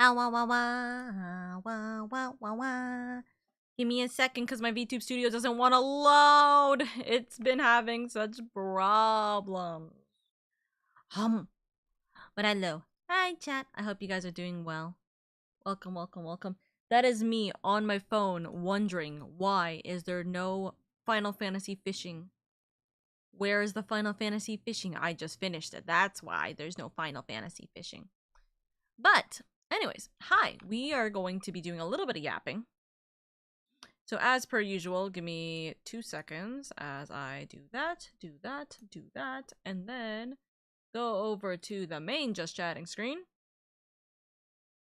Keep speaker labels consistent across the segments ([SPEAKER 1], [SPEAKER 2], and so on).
[SPEAKER 1] Ah, wah, wah, wah, wah, wah, wah, wah. Give me a second because my VTube studio doesn't want to load. It's been having such problems. But hello. Hi, chat. I hope you guys are doing well. Welcome, welcome, welcome. That is me on my phone wondering why is there no Final Fantasy fishing? Where is the Final Fantasy fishing? I just finished it. That's why there's no Final Fantasy fishing. But anyways, hi. We are going to be doing a little bit of yapping. So as per usual, give me 2 seconds as I do that, and then go over to the main Just Chatting screen,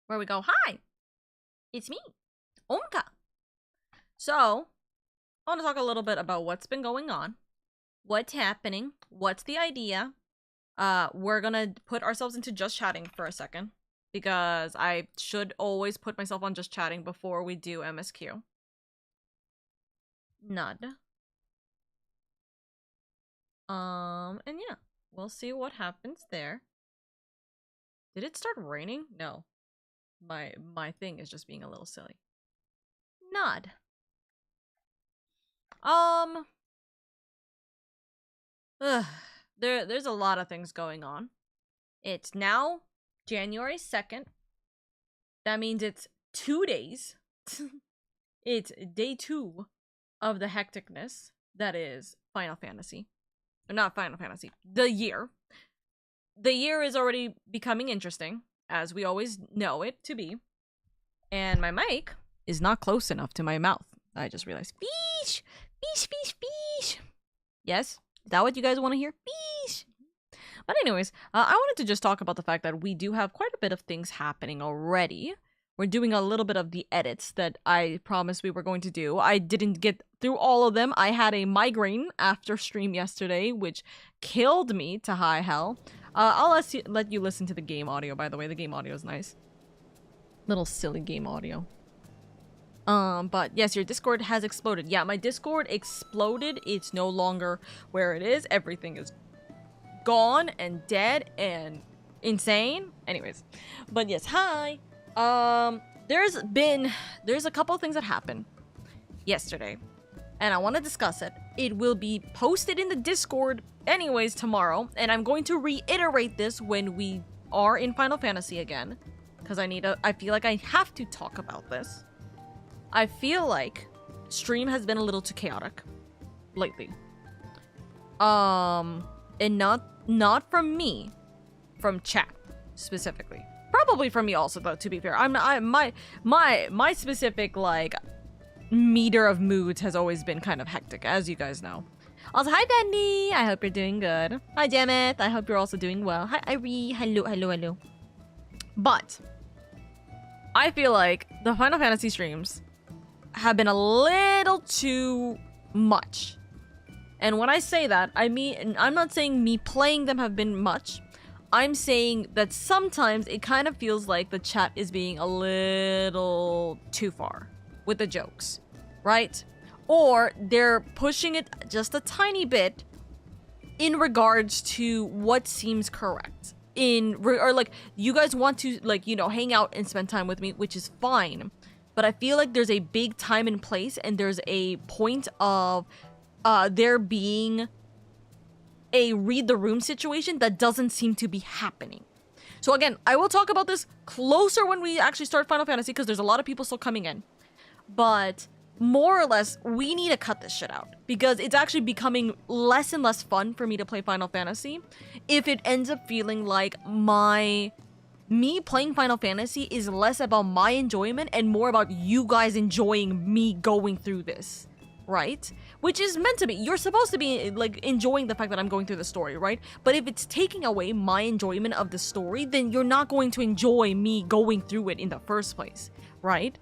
[SPEAKER 1] where we go, hi, it's me, Omka. So, I want to talk a little bit about what's been going on, what's happening, what's the idea. We're gonna put ourselves into Just Chatting for a second, because I should always put myself on Just Chatting before we do MSQ. Nud. And yeah, we'll see what happens there. Did it start raining? No. My thing is just being a little silly. Nod. There's a lot of things going on. It's now January 2nd. That means it's 2 days. It's day 2 of the hecticness that is Final Fantasy. Or not Final Fantasy. The year. The year is already becoming interesting, as we always know it to be. And my mic is not close enough to my mouth. I just realized. Beesh! Beesh, beesh, beesh! Yes? Is that what you guys want to hear? Beesh! But anyways, I wanted to just talk about the fact that we do have quite a bit of things happening already. We're doing a little bit of the edits that I promised we were going to do. I didn't get through all of them. I had a migraine after stream yesterday, which killed me to high hell. I'll let you listen to the game audio, by the way. The game audio is nice. Little silly game audio. But yes, your Discord has exploded. Yeah, my Discord exploded. It's no longer where it is. Everything is gone and dead and insane. Anyways, but yes, hi. There's a couple of things that happened yesterday, and I want to discuss it. It will be posted in the Discord anyways tomorrow, and I'm going to reiterate this when we are in Final Fantasy again, because I feel like I have to talk about this. I feel like stream has been a little too chaotic lately. And not from me, from chat specifically. Probably from me also, though, to be fair. My specific, like, meter of moods has always been kind of hectic, as you guys know. Also, hi, Bendy! I hope you're doing good. Hi, Jamet! I hope you're also doing well. Hi, Irie! Hello. But I feel like the Final Fantasy streams have been a little too much. And when I say that, I mean, I'm not saying me playing them have been much. I'm saying that sometimes it kind of feels like the chat is being a little too far with the jokes, right? Or they're pushing it just a tiny bit in regards to what seems correct. Or like, you guys want to, like, you know, hang out and spend time with me, which is fine. But I feel like there's a big time and place, and there's a point of there being a read the room situation that doesn't seem to be happening. So again, I will talk about this closer when we actually start Final Fantasy, because there's a lot of people still coming in. But more or less, we need to cut this shit out, because it's actually becoming less and less fun for me to play Final Fantasy if it ends up feeling like me playing Final Fantasy is less about my enjoyment and more about you guys enjoying me going through this, right? Which is meant to be. You're supposed to be, like, enjoying the fact that I'm going through the story, right? But if it's taking away my enjoyment of the story, then you're not going to enjoy me going through it in the first place, right?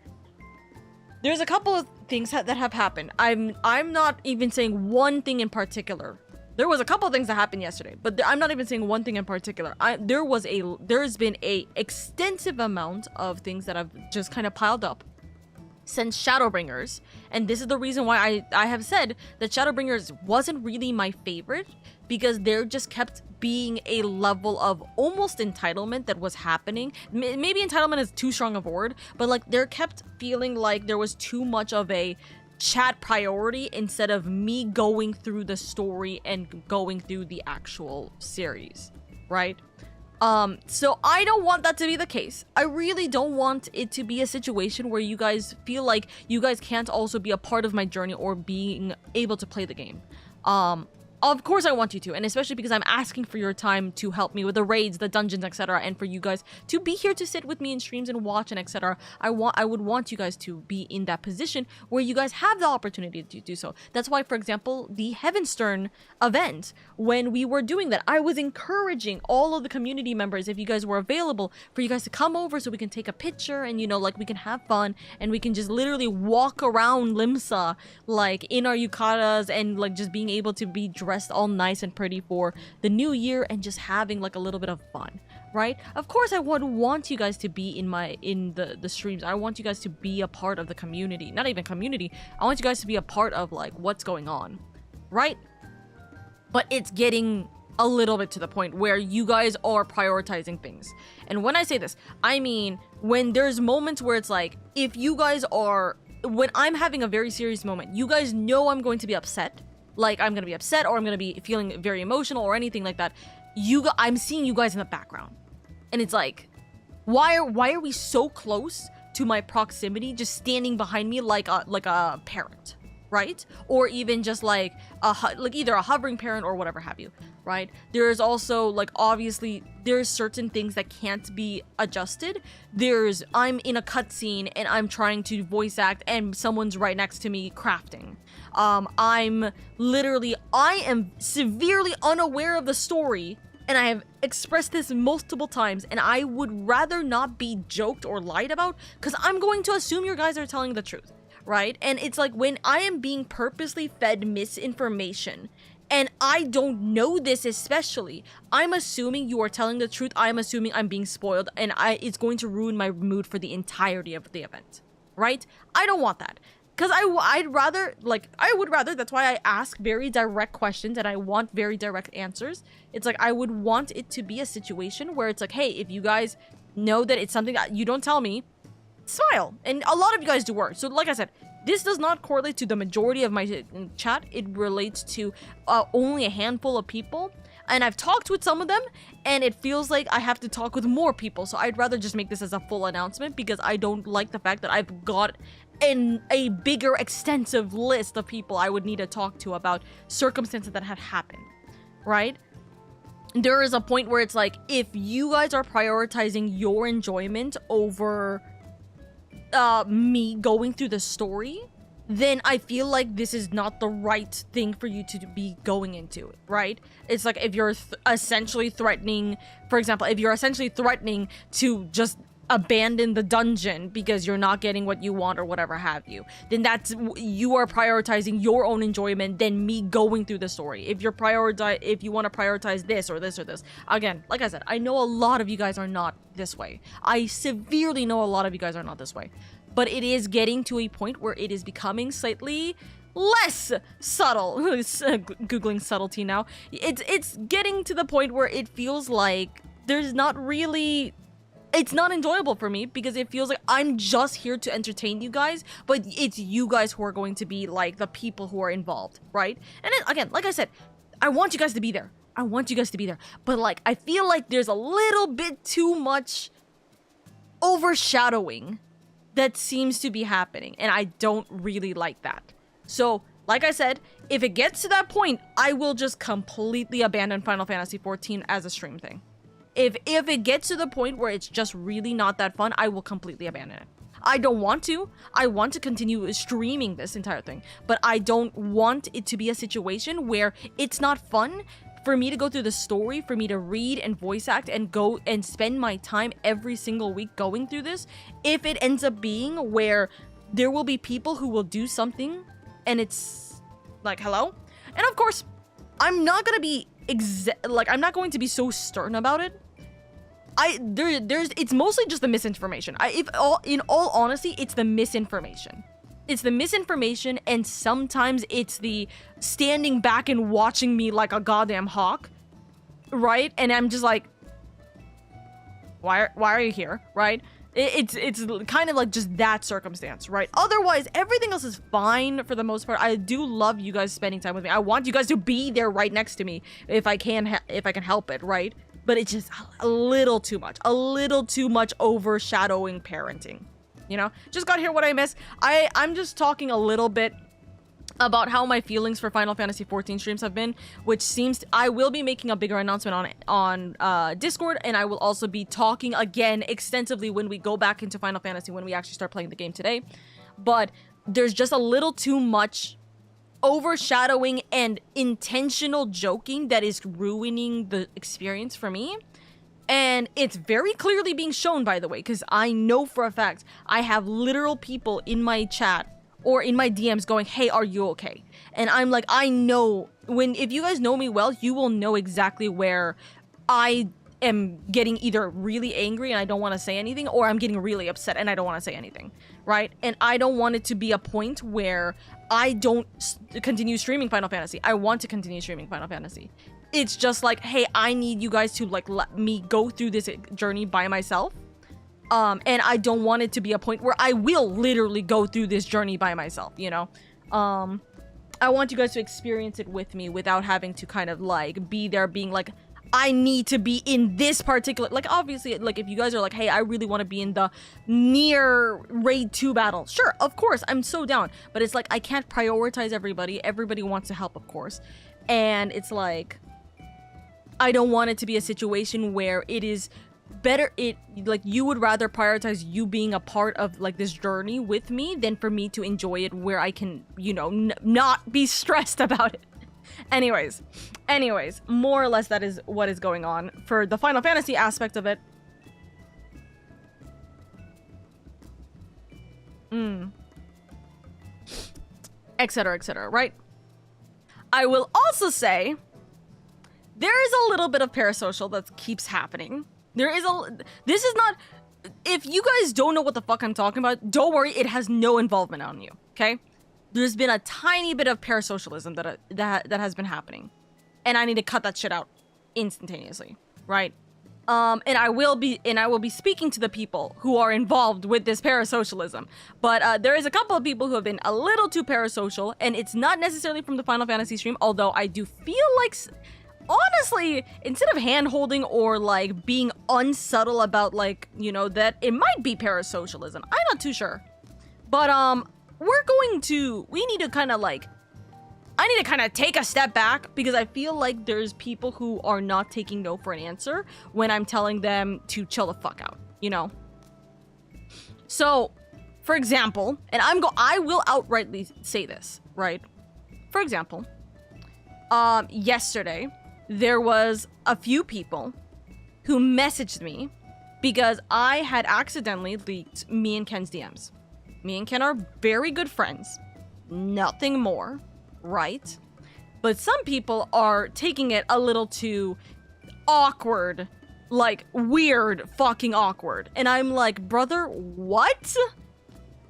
[SPEAKER 1] There's a couple of things that have happened. I'm not even saying one thing in particular. There was a couple of things that happened yesterday, but I'm not even saying one thing in particular. There's been a extensive amount of things that have just kind of piled up since Shadowbringers, and this is the reason why I have said that Shadowbringers wasn't really my favorite, because there just kept being a level of almost entitlement that was happening. Maybe entitlement is too strong of a word, but like there kept feeling like there was too much of a chat priority instead of me going through the story and going through the actual series, right? So I don't want that to be the case. I really don't want it to be a situation where you guys feel like you guys can't also be a part of my journey or being able to play the game. Of course I want you to, and especially because I'm asking for your time to help me with the raids, the dungeons, etc., and for you guys to be here to sit with me in streams and watch and etc. I would want you guys to be in that position where you guys have the opportunity to do so. That's why, for example, the Heavenstern event, when we were doing that, I was encouraging all of the community members, if you guys were available, for you guys to come over so we can take a picture and, you know, like, we can have fun and we can just literally walk around Limsa, like, in our yukatas and, like, just being able to be dressed all nice and pretty for the new year and just having like a little bit of fun, right? Of course I would want you guys to be in the streams. I want you guys to be a part of the community. Not even community, I want you guys to be a part of like what's going on, right? But it's getting a little bit to the point where you guys are prioritizing things. And when I say this, I mean when there's moments where it's like, if you guys are, when I'm having a very serious moment, you guys know I'm going to be upset. Like, I'm gonna be upset or I'm gonna be feeling very emotional or anything like that. I'm seeing you guys in the background. And it's like, why are we so close to my proximity, just standing behind me like a parent, right? Or even just like either a hovering parent or whatever have you, right? There's also like, obviously there's certain things that can't be adjusted. I'm in a cutscene and I'm trying to voice act and someone's right next to me crafting. I am severely unaware of the story, and I have expressed this multiple times, and I would rather not be joked or lied about, because I'm going to assume you guys are telling the truth, right? And it's like, when I am being purposely fed misinformation, and I don't know this especially, I'm assuming you are telling the truth, I'm assuming I'm being spoiled, and it's going to ruin my mood for the entirety of the event, right? I don't want that. Because I would rather, that's why I ask very direct questions and I want very direct answers. It's like, I would want it to be a situation where it's like, hey, if you guys know that it's something that you don't tell me, smile. And a lot of you guys do work. So like I said, this does not correlate to the majority of my chat. It relates to only a handful of people. And I've talked with some of them, and it feels like I have to talk with more people. So I'd rather just make this as a full announcement, because I don't like the fact that I've got a bigger, extensive list of people I would need to talk to about circumstances that had happened, right? There is a point where it's like, if you guys are prioritizing your enjoyment over me going through the story, then I feel like this is not the right thing for you to be going into, right? It's like, if you're essentially threatening, for example, if you're essentially threatening to just abandon the dungeon because you're not getting what you want or whatever have you, then you are prioritizing your own enjoyment than me going through the story. If you want to prioritize this or this or this, again, like I said, I know a lot of you guys are not this way. I severely know a lot of you guys are not this way. But it is getting to a point where it is becoming slightly less subtle. Googling subtlety now. It's getting to the point where it feels like there's not really... It's not enjoyable for me, because it feels like I'm just here to entertain you guys, but it's you guys who are going to be like the people who are involved, right? And again, like I said, I want you guys to be there. I want you guys to be there. But like, I feel like there's a little bit too much overshadowing that seems to be happening, and I don't really like that. So, like I said, if it gets to that point, I will just completely abandon Final Fantasy XIV as a stream thing. If it gets to the point where it's just really not that fun, I will completely abandon it. I don't want to. I want to continue streaming this entire thing, but I don't want it to be a situation where it's not fun for me to go through the story, for me to read and voice act and go and spend my time every single week going through this. If it ends up being where there will be people who will do something and it's like, hello? And of course, I'm not gonna be I'm not going to be so stern about it, it's mostly just the misinformation. In all honesty, it's the misinformation. It's the misinformation, and sometimes it's the standing back and watching me like a goddamn hawk, right? And I'm just like, why are you here, right? It's kind of like just that circumstance, right? Otherwise, everything else is fine for the most part. I do love you guys spending time with me. I want you guys to be there right next to me if I can help it, right? But it's just a little too much overshadowing parenting. You know, just got here what I missed. I'm just talking a little bit about how my feelings for Final Fantasy XIV streams have been, which I will be making a bigger announcement on Discord, and I will also be talking again extensively when we go back into Final Fantasy, when we actually start playing the game today. But there's just a little too much overshadowing and intentional joking that is ruining the experience for me. And it's very clearly being shown, by the way, because I know for a fact I have literal people in my chat or in my DMs going, hey, are you okay? And I'm like, I know, if you guys know me well, you will know exactly where I am getting either really angry and I don't want to say anything, or I'm getting really upset and I don't want to say anything, right? And I don't want it to be a point where I don't continue streaming Final Fantasy. I want to continue streaming Final Fantasy. It's just like, hey, I need you guys to like let me go through this journey by myself. And I don't want it to be a point where I will literally go through this journey by myself, you know? I want you guys to experience it with me without having to kind of like be there being like, I need to be in this particular, like obviously, like if you guys are like, hey, I really want to be in the near raid 2 battle. Sure, of course, I'm so down. But it's like, I can't prioritize everybody. Everybody wants to help, of course. And it's like, I don't want it to be a situation where it is better, like you would rather prioritize you being a part of like this journey with me than for me to enjoy it where I can, you know, not be stressed about it. Anyways, more or less that is what is going on for the Final Fantasy aspect of it. Etc., right? I will also say there is a little bit of parasocial that keeps happening. This is not, if you guys don't know what the fuck I'm talking about, don't worry, it has no involvement on you, okay? There's been a tiny bit of parasocialism that has been happening. And I need to cut that shit out instantaneously, right? And I will be speaking to the people who are involved with this parasocialism. But there is a couple of people who have been a little too parasocial, and it's not necessarily from the Final Fantasy stream, although I do feel like, honestly, instead of hand-holding or like being unsubtle about like, you know, that it might be parasocialism. I'm not too sure. But we need to kind of like, I need to kind of take a step back because I feel like there's people who are not taking no for an answer when I'm telling them to chill the fuck out, you know? So, for example, and I will outrightly say this, right? For example, yesterday, there was a few people who messaged me because I had accidentally leaked me and Ken's DMs. Me and Ken are very good friends. Nothing more, right? But some people are taking it a little too awkward, like weird fucking awkward. And I'm like, brother, what?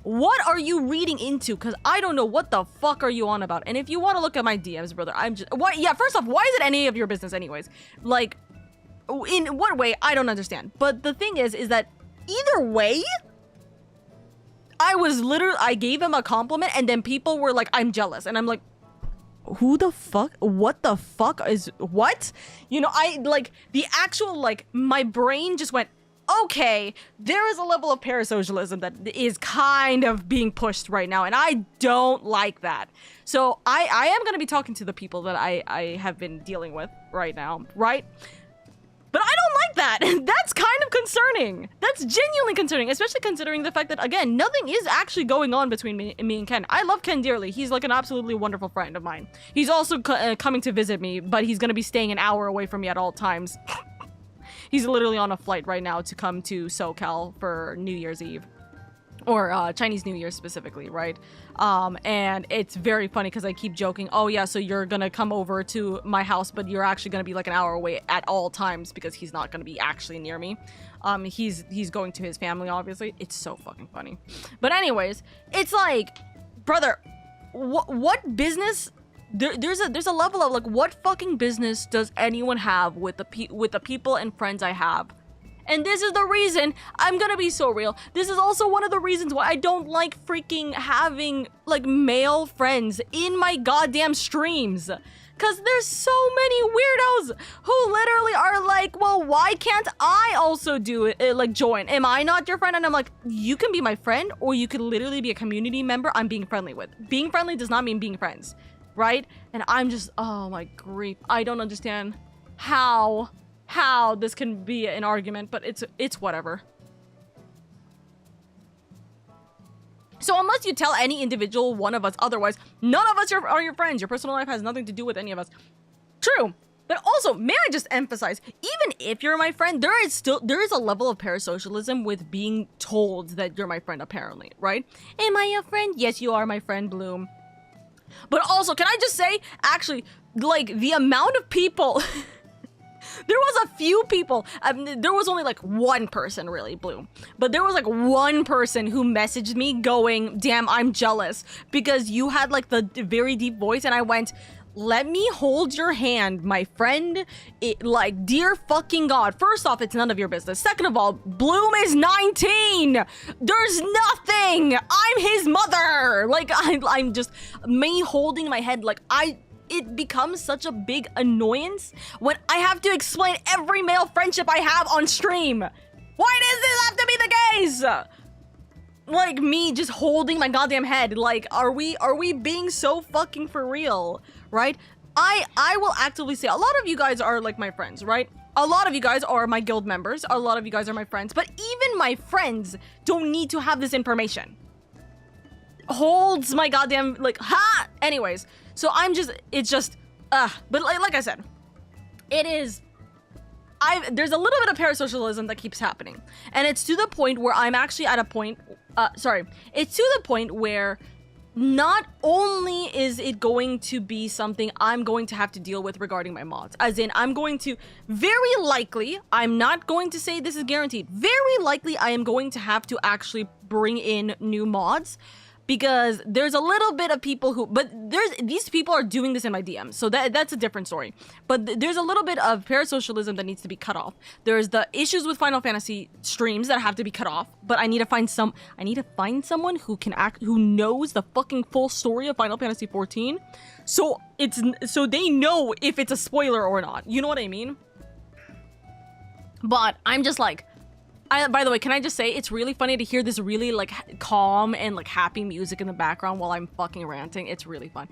[SPEAKER 1] What are you reading into? Because I don't know what the fuck are you on about. And if you want to look at my DMs, brother, yeah, first off, why is it any of your business anyways? Like, in what way? I don't understand. But the thing is that either way, I gave him a compliment and then people were like, I'm jealous. And I'm like, who the fuck? What the fuck is, what? You know, the actual, like, my brain just went, okay, there is a level of parasocialism that is kind of being pushed right now, and I don't like that. So I am going to be talking to the people that I have been dealing with right now, right? But I don't like that. That's kind of concerning. That's genuinely concerning, especially considering the fact that, again, nothing is actually going on between me and Ken. I love Ken dearly. He's like an absolutely wonderful friend of mine. He's also coming to visit me, but he's going to be staying an hour away from me at all times. He's literally on a flight right now to come to SoCal for New Year's Eve. or Chinese New Year specifically, right? And it's very funny because I keep joking, oh yeah, so you're gonna come over to my house, but you're actually gonna be like an hour away at all times because he's not gonna be actually near me. He's going to his family, obviously. It's so fucking funny. But anyways, it's like, brother, what business? There's a level of like, what fucking business does anyone have with the people and friends I have? And this is the reason, I'm gonna be so real, this is also one of the reasons why I don't like freaking having, like, male friends in my goddamn streams. Cause there's so many weirdos who literally are like, well, why can't I also do it, like, join? Am I not your friend? And I'm like, you can be my friend, or you could literally be a community member I'm being friendly with. Being friendly does not mean being friends, right? And I'm just, oh my grief, I don't understand how this can be an argument, but it's whatever. So unless you tell any individual one of us otherwise, none of us are your friends. Your personal life has nothing to do with any of us. True. But also, may I just emphasize, even if you're my friend, there is a level of parasocialism with being told that you're my friend, apparently, right? Am I your friend? Yes, you are my friend, Bloom. But also, can I just say, actually, like, the amount of people... There was a few people, there was only like one person really, Bloom, but there was like one person who messaged me going, damn, I'm jealous because you had like the very deep voice, and I went, let me hold your hand, my friend. Like, dear fucking God, first off, it's none of your business. Second of all, Bloom is 19. There's nothing. I'm his mother. Like, I'm just, me holding my head, like, it becomes such a big annoyance when I have to explain every male friendship I have on stream. Why does this have to be the case? Like, me just holding my goddamn head. Like, are we being so fucking for real, right? I will actively say, a lot of you guys are like my friends, right? A lot of you guys are my guild members. A lot of you guys are my friends, but even my friends don't need to have this information. Holds my goddamn, like, ha! Anyways, so it's just, but like I said, there's a little bit of parasocialism that keeps happening. And it's to the point where I'm actually at a point, it's to the point where not only is it going to be something I'm going to have to deal with regarding my mods, as in I'm going to, very likely, I'm not going to say this is guaranteed, very likely I am going to have to actually bring in new mods, because there's a little bit of people these people are doing this in my DMs, so that's a different story. But there's a little bit of parasocialism that needs to be cut off. There's the issues with Final Fantasy streams that have to be cut off, but I need to find someone who knows the fucking full story of Final Fantasy 14, so they know if it's a spoiler or not. You know what I mean? But I'm just like, by the way, can I just say, it's really funny to hear this really, like, calm and, like, happy music in the background while I'm fucking ranting. It's really fun.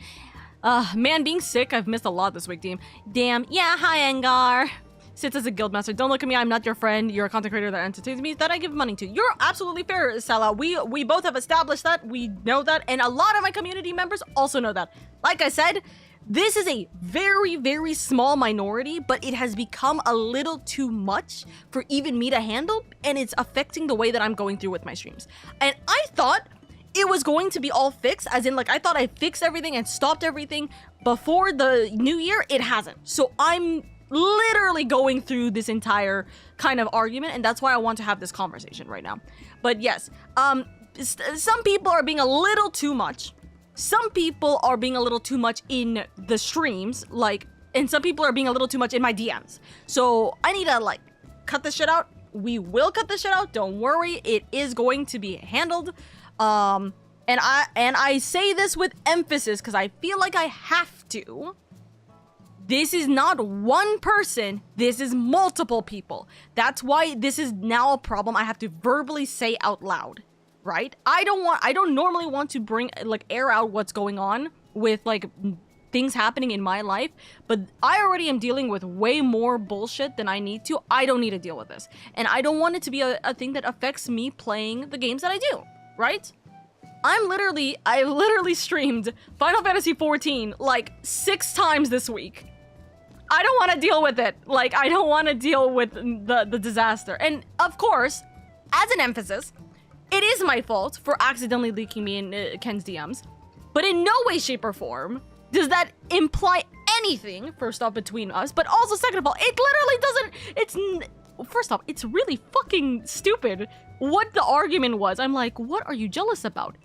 [SPEAKER 1] Man, being sick, I've missed a lot this week, Damn. Yeah, hi, Angar. Sits as a guildmaster. Don't look at me, I'm not your friend. You're a content creator that entertains me, that I give money to. You're absolutely fair, Salah. We both have established that. We know that. And a lot of my community members also know that. Like I said, this is a very, very small minority, but it has become a little too much for even me to handle, and it's affecting the way that I'm going through with my streams. And I thought it was going to be all fixed, as in, like, I thought I fixed everything and stopped everything before the new year. It hasn't. So I'm literally going through this entire kind of argument, and that's why I want to have this conversation right now. But yes, some people are being a little too much. Some people are being a little too much in the streams, like, and some people are being a little too much in my DMs. So I need to, like, cut this shit out. We will cut this shit out. Don't worry. It is going to be handled. And I say this with emphasis because I feel like I have to. This is not one person. This is multiple people. That's why this is now a problem I have to verbally say out loud. Right? I don't normally want to air out what's going on with, like, things happening in my life, but I already am dealing with way more bullshit than I need to. I don't need to deal with this. And I don't want it to be a thing that affects me playing the games that I do, right? I literally streamed Final Fantasy 14 like 6 times this week. I don't want to deal with it. Like, I don't want to deal with the disaster. And of course, as an emphasis, it is my fault for accidentally leaking me in Ken's DMs, but in no way, shape, or form does that imply anything, first off, between us, but also, second of all, it literally doesn't, first off, it's really fucking stupid what the argument was. I'm like, what are you jealous about?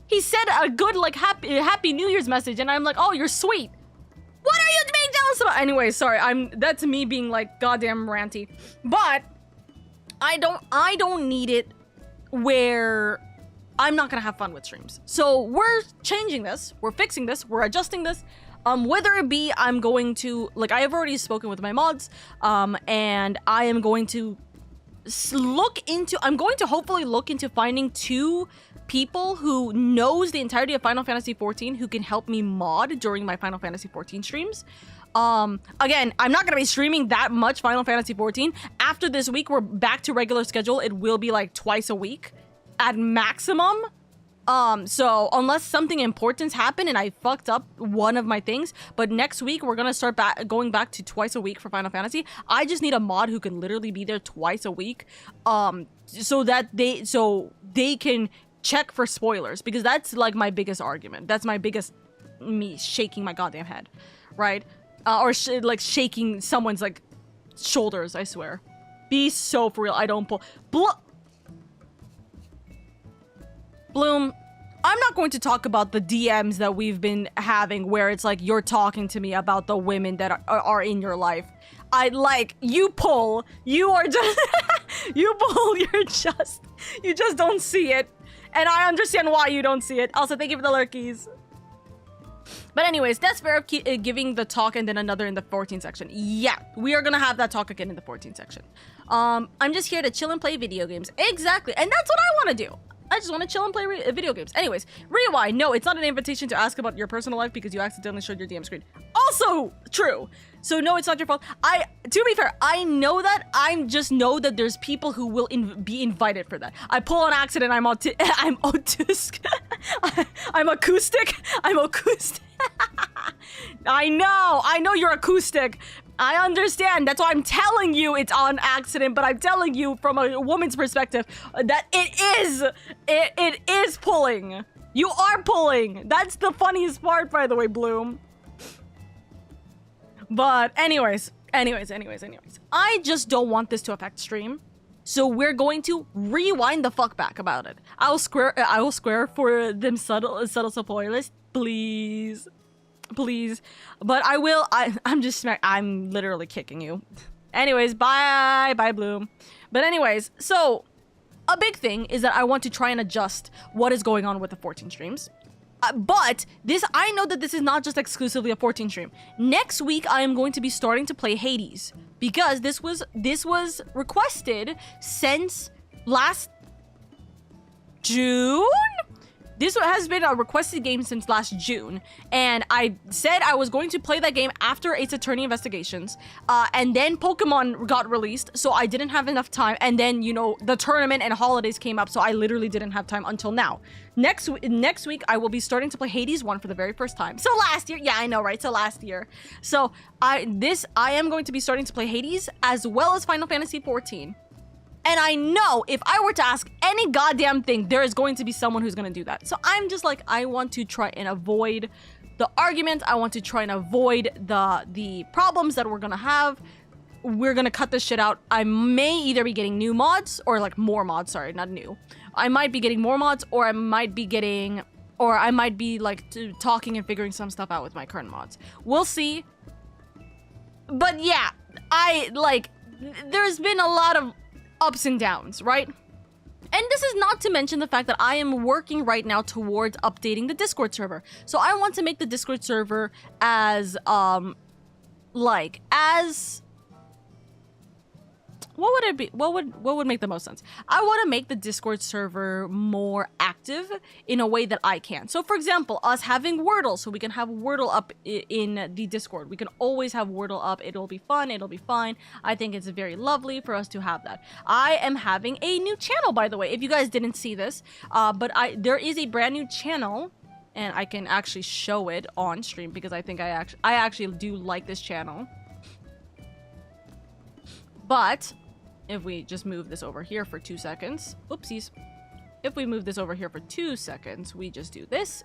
[SPEAKER 1] He said a good, like, happy New Year's message, and I'm like, oh, you're sweet. What are you being jealous about? Anyway, sorry, that's me being, like, goddamn ranty. But I don't need it where I'm not gonna have fun with streams. So we're changing this, we're fixing this, we're adjusting this. Whether it be I'm going to, like, I have already spoken with my mods, and I am going to hopefully look into finding 2 people who knows the entirety of Final Fantasy XIV who can help me mod during my Final Fantasy XIV streams. Again, I'm not gonna be streaming that much Final Fantasy XIV. After this week, we're back to regular schedule. It will be like twice a week at maximum. So unless something important's happened and I fucked up one of my things, but next week we're gonna start going back to twice a week for Final Fantasy. I just need a mod who can literally be there twice a week, so they can check for spoilers, because that's like my biggest argument. That's my biggest me shaking my goddamn head, right? Or like shaking someone's like shoulders. I swear, be so for real. I don't pull. Bloom, I'm not going to talk about the DMs that we've been having where it's like you're talking to me about the women that are in your life. You pull, you are just, you pull, you just don't see it. And I understand why you don't see it. Also, thank you for the lurkies. But anyways, that's fair of giving the talk and then another in the 14 section. Yeah, we are gonna have that talk again in the 14 section. I'm just here to chill and play video games. Exactly, and that's what I want to do. I just want to chill and play video games. Anyways, rewind. No, it's not an invitation to ask about your personal life because you accidentally showed your DM screen. Also true. So no, it's not your fault. To be fair, I know that. I just know that there's people who will be invited for that. I pull on accident. I'm autistic. I'm acoustic. I'm acoustic. I know you're acoustic. I understand. That's why I'm telling you it's on accident, but I'm telling you from a woman's perspective that it is pulling. You are pulling. That's the funniest part, by the way, Bloom. But anyways. I just don't want this to affect stream. So we're going to rewind the fuck back about it. I will square for them subtle spoilers, please. Please. But I'm literally kicking you. Anyways, bye Bloom. But anyways, so a big thing is that I want to try and adjust what is going on with the 14 streams. But I know that this is not just exclusively a 14 stream. Next week, I am going to be starting to play Hades because this was requested since last June. This has been a requested game since last June, and I said I was going to play that game after Ace Attorney Investigations, and then Pokemon got released, so I didn't have enough time, and then, you know, the tournament and holidays came up, so I literally didn't have time until now. Next week, I will be starting to play Hades 1 for the very first time. So last year, yeah, I know, right? So last year. So I am going to be starting to play Hades as well as Final Fantasy XIV. And I know if I were to ask any goddamn thing, there is going to be someone who's going to do that. So I'm just like, I want to try and avoid the arguments. I want to try and avoid the problems that we're going to have. We're going to cut this shit out. I may either be getting new mods or like more mods. Sorry, not new. I might be getting more mods, or I might be like talking and figuring some stuff out with my current mods. We'll see. But yeah, there's been a lot of ups and downs, right? And this is not to mention the fact that I am working right now towards updating the Discord server. So I want to make the Discord server as what would it be? What would make the most sense? I want to make the Discord server more active in a way that I can. So for example, us having Wordle, so we can have Wordle up in the Discord. We can always have Wordle up. It'll be fun. It'll be fine. I think it's very lovely for us to have that. I am having a new channel, by the way, if you guys didn't see this, but there is a brand new channel, and I can actually show it on stream because I think I actually do like this channel. But if we just move this over here for 2 seconds, oopsies. if we move this over here for 2 seconds, we just do this,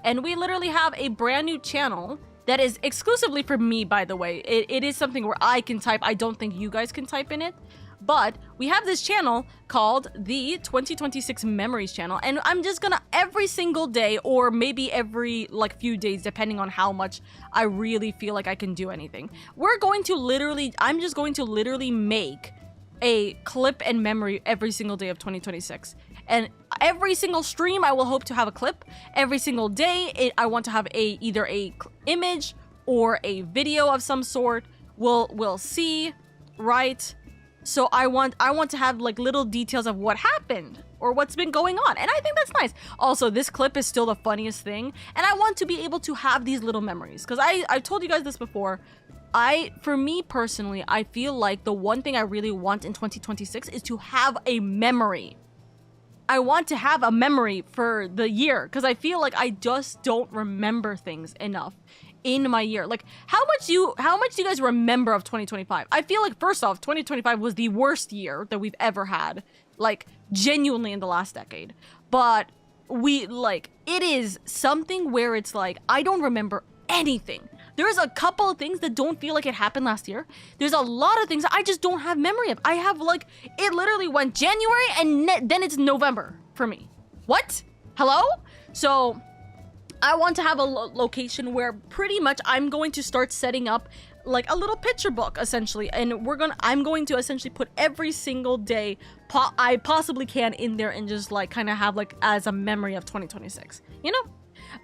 [SPEAKER 1] and we literally have a brand new channel that is exclusively for me, by the way. It is something where I can type. I don't think you guys can type in it. But we have this channel called the 2026 Memories channel, and I'm just gonna every single day, or maybe every like few days, depending on how much I really feel like I can do anything. I'm just going to literally make a clip and memory every single day of 2026. And every single stream, I will hope to have a clip. Every single day, I want to have either a image or a video of some sort. We'll see, right? So I want to have like little details of what happened or what's been going on. And I think that's nice. Also, this clip is still the funniest thing. And I want to be able to have these little memories. Because I've told you guys this before. For me personally, I feel like the one thing I really want in 2026 is to have a memory. I want to have a memory for the year. Because I feel like I just don't remember things enough in my year. Like, how much do you guys remember of 2025? I feel like, first off, 2025 was the worst year that we've ever had, like genuinely in the last decade. But it is something where it's like I don't remember anything. There's a couple of things that don't feel like it happened last year. There's a lot of things that I just don't have memory of. I have like, it literally went January and then it's November for me. What? Hello? So I want to have a location where pretty much I'm going to start setting up like a little picture book, essentially, and I'm going to essentially put every single day I possibly can in there and just like kind of have like as a memory of 2026, you know?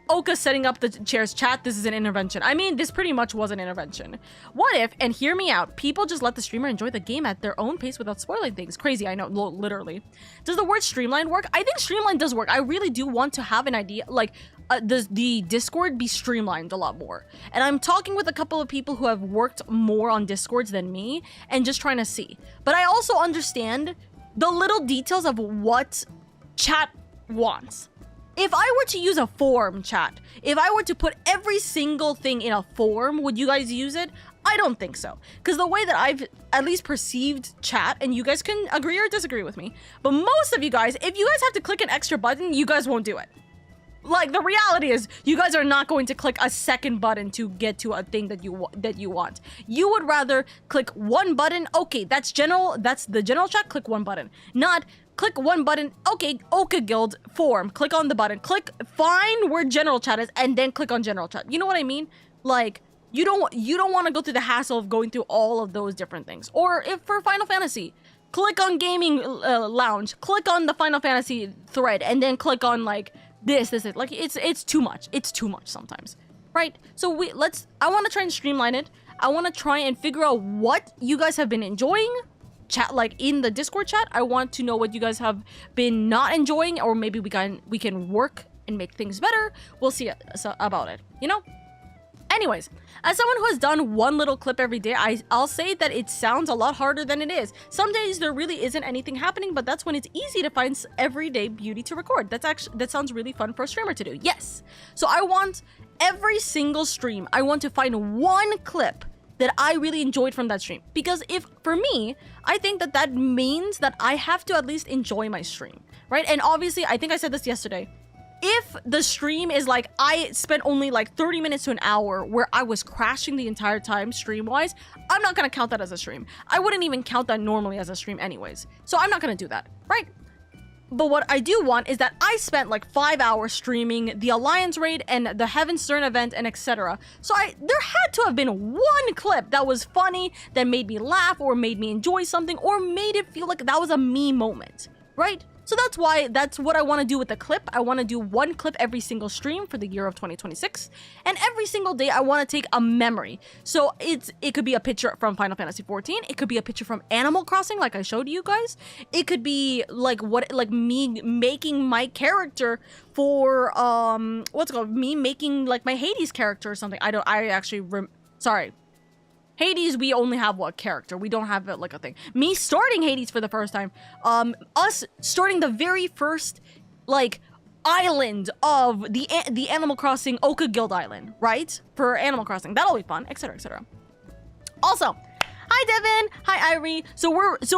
[SPEAKER 1] Oka setting up the chairs. Chat, this is an intervention. I mean, this pretty much was an intervention. What if, and hear me out, people just let the streamer enjoy the game at their own pace without spoiling things? Crazy, I know, literally. Does the word streamline work? I think streamline does work. I really do want to have an idea, like, the Discord be streamlined a lot more. And I'm talking with a couple of people who have worked more on Discords than me and just trying to see. But I also understand the little details of what chat wants. If I were to use a form, chat, if I were to put every single thing in a form, would you guys use it? I don't think so. Because the way that I've at least perceived chat, and you guys can agree or disagree with me, but most of you guys, if you guys have to click an extra button, you guys won't do it. Like, the reality is, you guys are not going to click a second button to get to a thing that you want. You would rather click one button. Okay, that's the general chat. Click one button. Not click one button. Okay, Oka Guild form. Click on the button. Click find where general chat is, and then click on general chat. You know what I mean? Like, you don't want to go through the hassle of going through all of those different things. Or if for Final Fantasy, click on gaming lounge. Click on the Final Fantasy thread, and then click on like. This is like it's too much. It's too much sometimes, right? So I want to try and streamline it. I want to try and figure out what you guys have been enjoying, chat like in the Discord chat. I want to know what you guys have been not enjoying, or maybe we can work and make things better. We'll see about it, you know. Anyways, as someone who has done one little clip every day, I'll say that it sounds a lot harder than it is. Some days there really isn't anything happening, but that's when it's easy to find everyday beauty to record. That sounds really fun for a streamer to do. Yes. So I want every single stream, I want to find one clip that I really enjoyed from that stream. Because for me, I think that means that I have to at least enjoy my stream, right? And obviously, I think I said this yesterday, if the stream is like, I spent only like 30 minutes to an hour where I was crashing the entire time stream-wise, I'm not gonna count that as a stream. I wouldn't even count that normally as a stream anyways. So I'm not gonna do that, right? But what I do want is that I spent like 5 hours streaming the Alliance Raid and the Heaven Stern event and etc. So there had to have been one clip that was funny, that made me laugh or made me enjoy something or made it feel like that was a me moment, right? So that's what I want to do with the clip. I want to do one clip every single stream for the year of 2026. And every single day I want to take a memory. So it could be a picture from Final Fantasy 14. It could be a picture from Animal Crossing like I showed you guys. It could be like me making my character for me making like my Hades character or something. Sorry. Hades, we only have one character. We don't have like a thing. Me starting Hades for the first time. Us starting the very first like island of the Animal Crossing Oka Guild Island, right? For Animal Crossing. That'll be fun, etc., etc. Also, hi Devin, hi Irie. So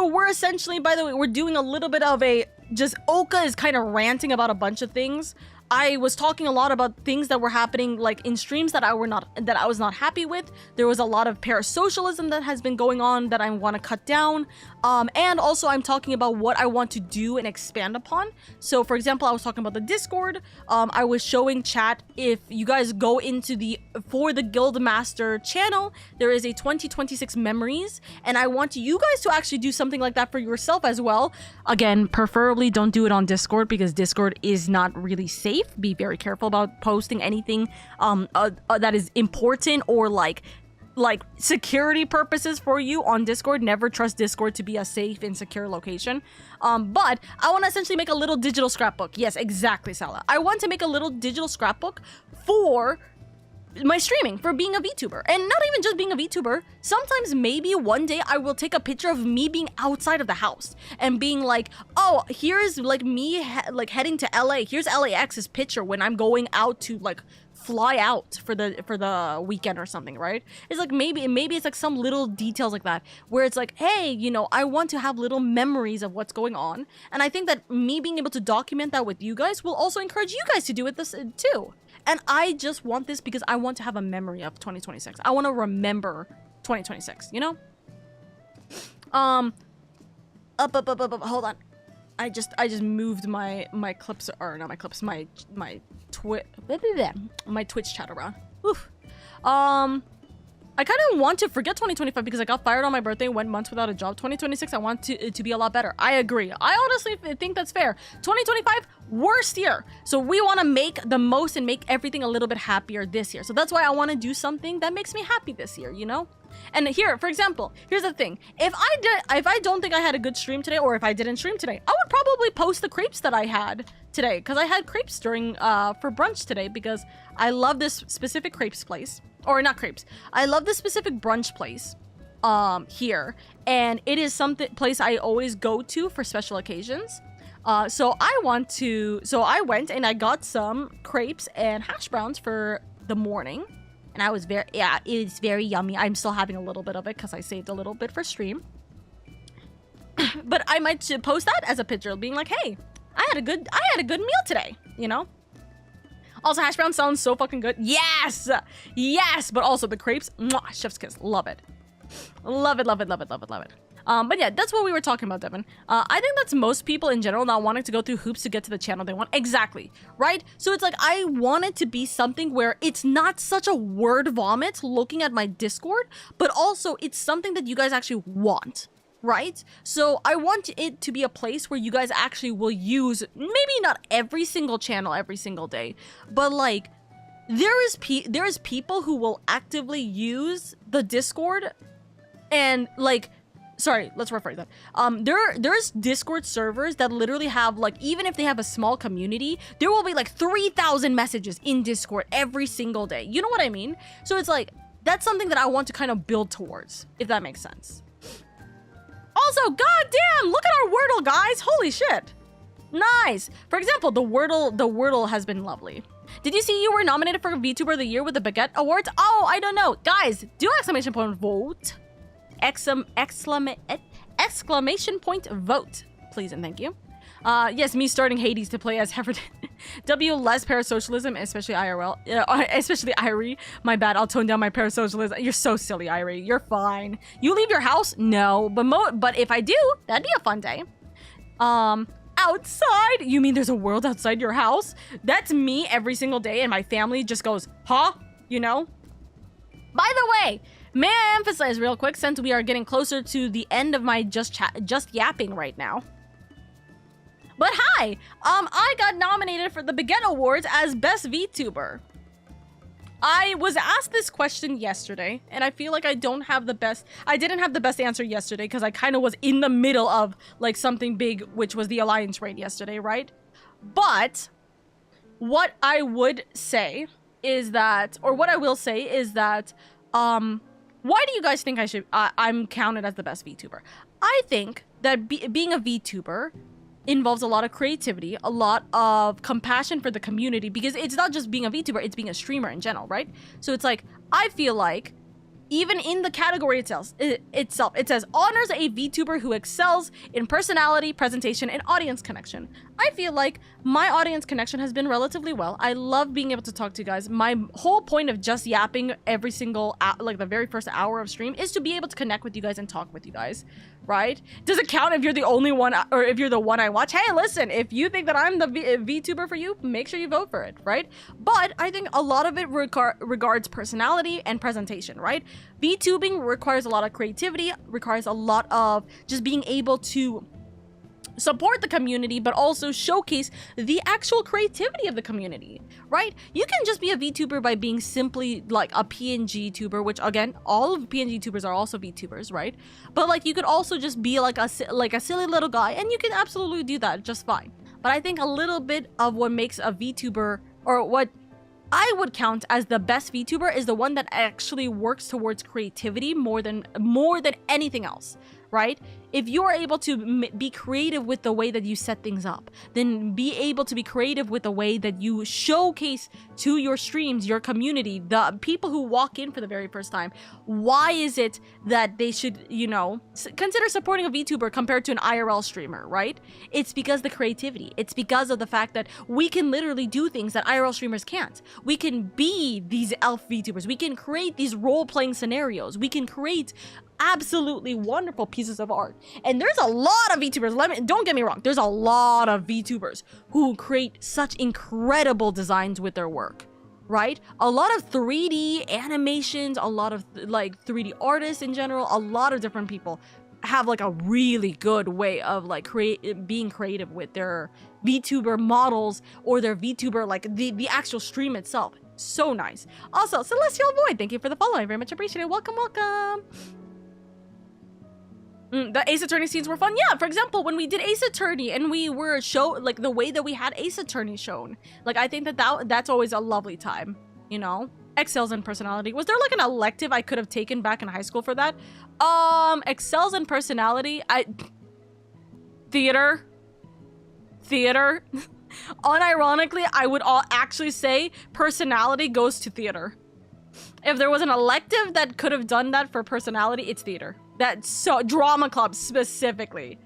[SPEAKER 1] we're essentially, by the way, we're doing a little bit of a just Oka is kind of ranting about a bunch of things. I was talking a lot about things that were happening like in streams that I was not happy with. There was a lot of parasocialism that has been going on that I want to cut down. And also I'm talking about what I want to do and expand upon. So for example, I was talking about the Discord. I was showing chat, if you guys go into for the Guildmaster channel, there is a 2026 memories, and I want you guys to actually do something like that for yourself as well. Again, preferably don't do it on Discord because Discord is not really safe. Be very careful about posting anything that is important or like security purposes for you on Discord. Never trust Discord to be a safe and secure location. But I want to essentially make a little digital scrapbook. Yes, exactly, Salah. I want to make a little digital scrapbook for my streaming, for being a VTuber. And not even just being a VTuber. Sometimes maybe one day I will take a picture of me being outside of the house and being like, oh, here's like me heading to LA. Here's LAX's picture when I'm going out to like fly out for the weekend or something, right? It's like maybe it's like some little details like that where it's like, hey, you know, I want to have little memories of what's going on. And I think that me being able to document that with you guys will also encourage you guys to do it this too. And I just want this because I want to have a memory of 2026. I want to remember 2026, you know? Hold on. I just moved my clips, or not my clips, my Twitch chat around. Oof. I kind of want to forget 2025 because I got fired on my birthday, went months without a job. 2026, I want it to be a lot better. I agree. I honestly think that's fair. 2025, worst year. So we want to make the most and make everything a little bit happier this year. So that's why I want to do something that makes me happy this year, you know? And here, for example, here's the thing. If I don't think I had a good stream today, or if I didn't stream today, I would probably post the crepes that I had today, because I had crepes during for brunch today because I love this specific crepes place. Or not crepes. I love this specific brunch place here, and it is place I always go to for special occasions. So I went and I got some crepes and hash browns for the morning. And I was it's very yummy. I'm still having a little bit of it because I saved a little bit for stream. But I might post that as a picture, being like, hey, I had a good meal today, you know? Also, hash brown sounds so fucking good. Yes! Yes! But also the crepes, mwah, chef's kiss. Love it. Love it, love it, love it, love it, love it. But yeah, that's what we were talking about, Devin. I think that's most people in general not wanting to go through hoops to get to the channel they want. Exactly, right? So it's like, I want it to be something where it's not such a word vomit looking at my Discord, but also it's something that you guys actually want, right? So I want it to be a place where you guys actually will use, maybe not every single channel every single day, but like, there is people who will actively use the Discord and like, sorry, let's rephrase that. There's Discord servers that literally have, like, even if they have a small community, there will be like 3,000 messages in Discord every single day. You know what I mean? So it's like, that's something that I want to kind of build towards, if that makes sense. Also, goddamn, look at our Wordle, guys. Holy shit. Nice. For example, the Wordle has been lovely. Did you see you were nominated for VTuber of the Year with the Baguette Awards? Oh, I don't know. Guys, do exclamation point vote. Exclamation point vote, please and thank you. Yes, me starting Hades to play as Hefferton. W, less parasocialism, especially IRL, especially Irie. My bad, I'll tone down my parasocialism. You're so silly, Irie. You're fine. You leave your house? No, but if I do, that'd be a fun day. Outside? You mean there's a world outside your house? That's me every single day, and my family just goes, huh? You know? By the way, may I emphasize real quick, since we are getting closer to the end of my just yapping right now. But hi, I got nominated for the Baguette Awards as Best VTuber. I was asked this question yesterday, and I feel like I didn't have the best answer yesterday because I kind of was in the middle of like something big, which was the Alliance raid yesterday, right? But what I would say is that, or what I will say is that, why do you guys think I'm counted as the best VTuber? I think that being a VTuber involves a lot of creativity, a lot of compassion for the community, because it's not just being a VTuber, it's being a streamer in general, right? So it's like, I feel like even in the category itself, it says honors a VTuber who excels in personality, presentation, and audience connection. I feel like my audience connection has been relatively well. I love being able to talk to you guys. My whole point of just yapping every single, like the very first hour of stream, is to be able to connect with you guys and talk with you guys, right? Does it count if you're the only one, or if you're the one I watch? Hey, listen, if you think that I'm the VTuber for you, make sure you vote for it, right? But I think a lot of it regards personality and presentation, right? VTubing requires a lot of creativity, requires a lot of just being able to support the community, but also showcase the actual creativity of the community, right? You can just be a VTuber by being simply like a PNG tuber, which again, all of PNG tubers are also VTubers, right? But like you could also just be like a silly little guy, and you can absolutely do that just fine. But I think a little bit of what makes a VTuber, or what I would count as the best VTuber, is the one that actually works towards creativity more than anything else, right? If you're able to be creative with the way that you set things up, then be able to be creative with the way that you showcase to your streams, your community, the people who walk in for the very first time, why is it that they should, you know, consider supporting a VTuber compared to an IRL streamer, right? It's because the creativity. It's because of the fact that we can literally do things that IRL streamers can't. We can be these elf VTubers. We can create these role-playing scenarios. We can create absolutely wonderful pieces of art. And there's a lot of VTubers, don't get me wrong, there's a lot of VTubers who create such incredible designs with their work, right? A lot of 3D animations, a lot of like 3D artists in general, a lot of different people have like a really good way of like being creative with their VTuber models or their VTuber, like the actual stream itself. So nice. Also, Celestial Void, thank you for the follow. I very much appreciate it. Welcome, welcome. The Ace Attorney scenes were fun. Yeah, for example, when we did Ace Attorney and we were like the way that we had Ace Attorney shown, like I think that's always a lovely time, you know? Excels in personality. Was there like an elective I could have taken back in high school for that? Excels in personality. Theater. Unironically, I would actually say personality goes to theater. If there was an elective that could have done that for personality, it's theater. That's so drama club specifically.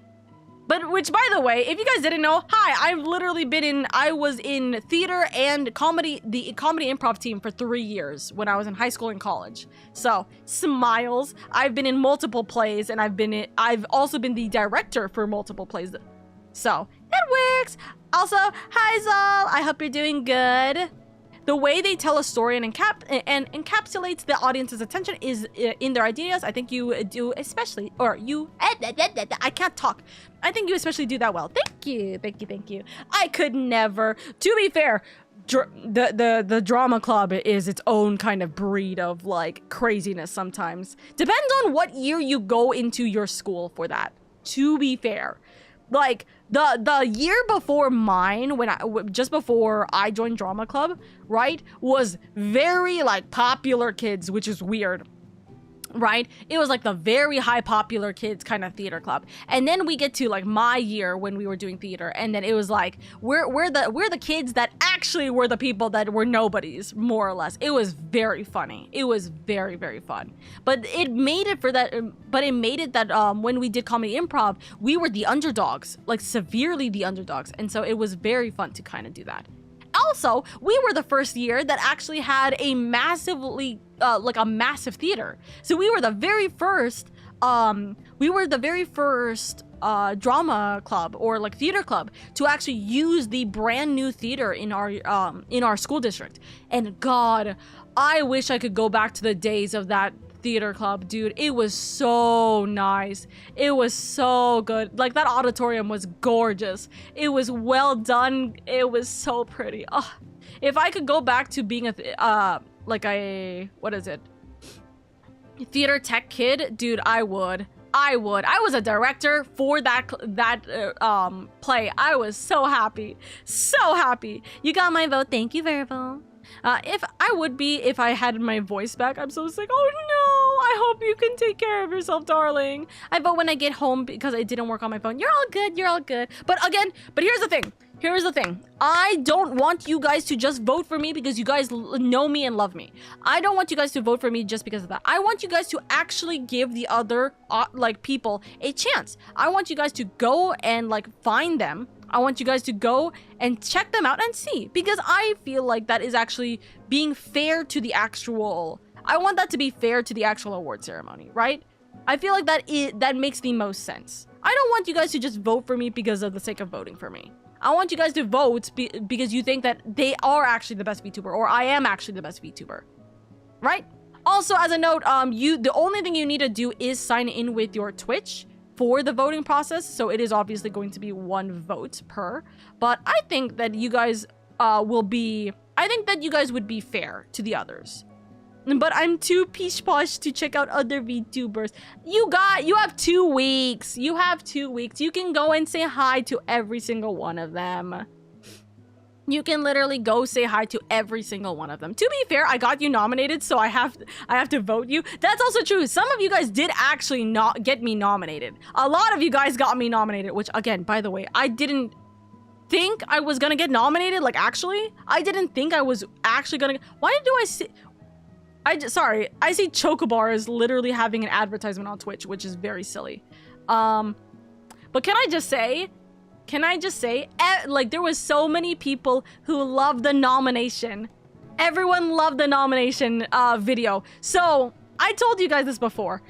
[SPEAKER 1] But which, by the way, if you guys didn't know, hi, I was in theater and comedy, the comedy improv team for 3 years when I was in high school and college. So smiles. I've been in multiple plays, and I've also been the director for multiple plays. So it works. Also, hi Zal, I hope you're doing good. The way they tell a story and encapsulates the audience's attention is in their ideas. I think you do especially, or you, I can't talk. I think you especially do that well. Thank you. I could never, to be fair, the drama club is its own kind of breed of like craziness sometimes. Depends on what year you go into your school for that, to be fair. Like the year before mine, just before I joined drama club, right, was very like popular kids, which is weird, right? It was like the very high popular kids kind of theater club. And then we get to like my year when we were doing theater, and then it was like we're the kids that actually were the people that were nobodies, more or less. It was very funny. It was very, very fun. But it made it that when we did comedy improv, we were the underdogs, like severely the underdogs. And so it was very fun to kind of do that. Also, we were the first year that actually had a massive theater. So we were the very first drama club or like theater club to actually use the brand new theater in our school district. And God, I wish I could go back to the days of that theater club, dude. It was so nice. It was so good. Like that auditorium was gorgeous. It was well done. It was so pretty. Oh, if I could go back to being theater tech kid, dude, I would. I was a director for that play. I was so happy. You got my vote. Thank you, Verbo. If I had my voice back. I'm so sick. Oh no, I hope you can take care of yourself, darling. I vote when I get home because it didn't work on my phone. You're all good. But here's the thing. Here's the thing. I don't want you guys to just vote for me because you guys know me and love me. I don't want you guys to vote for me just because of that. I want you guys to actually give the other, like, people a chance. I want you guys to go and, like, find them. I want you guys to go and check them out and see. Because I feel like that is actually being fair to the actual... I want that to be fair to the actual award ceremony, right? I feel like that makes the most sense. I don't want you guys to just vote for me because of the sake of voting for me. I want you guys to vote because you think that they are actually the best VTuber, or I am actually the best VTuber, right? Also, as a note, the only thing you need to do is sign in with your Twitch for the voting process. So it is obviously going to be 1 vote per. But I think that you guys would be fair to the others. But I'm too pish-posh to check out other VTubers. You have 2 weeks. You have 2 weeks. You can go and say hi to every single one of them. You can literally go say hi to every single one of them. To be fair, I got you nominated, so I have to vote you. That's also true. Some of you guys did actually not get me nominated. A lot of you guys got me nominated, which, again, by the way, I didn't think I was gonna get nominated. Like, actually, I didn't think I was actually gonna... Why do I see... Sorry, I see Chocobar is literally having an advertisement on Twitch, which is very silly. But can I just say, like, there was so many people who loved the nomination. Everyone loved the nomination video. So, I told you guys this before.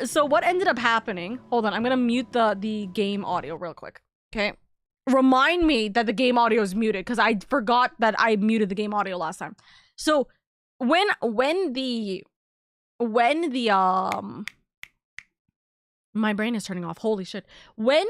[SPEAKER 1] So what ended up happening, hold on, I'm gonna mute the game audio real quick, okay? Remind me that the game audio is muted, because I forgot that I muted the game audio last time. So, when the my brain is turning off, holy shit. When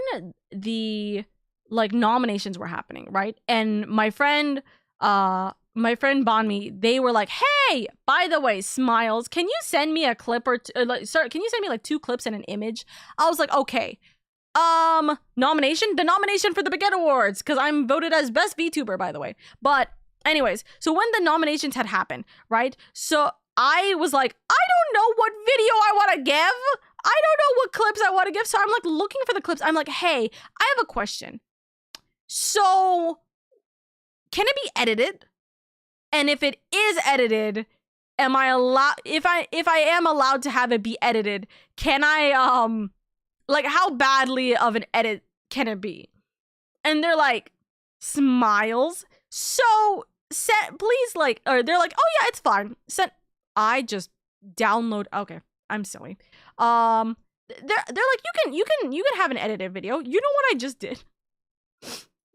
[SPEAKER 1] the, like, nominations were happening, right? And my friend Bonmi, they were like, hey, by the way, Smiles, can you send me a clip or can you send me like 2 clips and an image? I was like, okay. The nomination for the Baguette Awards, because I'm voted as best VTuber, by the way. But anyways, so when the nominations had happened, right? So I was like, I don't know what video I want to give. I don't know what clips I want to give. So I'm like looking for the clips. I'm like, hey, I have a question. So can it be edited? And if it is edited, am I allowed, if I am allowed to have it be edited, can I, like, how badly of an edit can it be? And they're like, Smiles. So please, like, or they're like, oh yeah, it's fine. I just download. Okay, I'm silly. They're like, you can have an edited video. You know what I just did?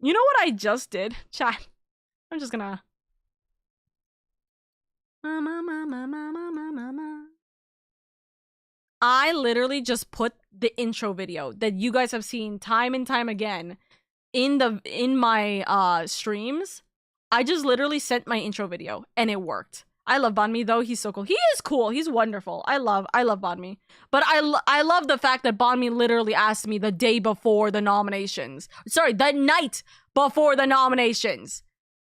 [SPEAKER 1] You know what I just did, chat? I'm just gonna. I literally just put the intro video that you guys have seen time and time again in my streams. I just literally sent my intro video and it worked. I love Bonmi though. He's so cool. He is cool. He's wonderful. I love Bonmi. But I love the fact that Bonmi literally asked me the day before the nominations. Sorry, the night before the nominations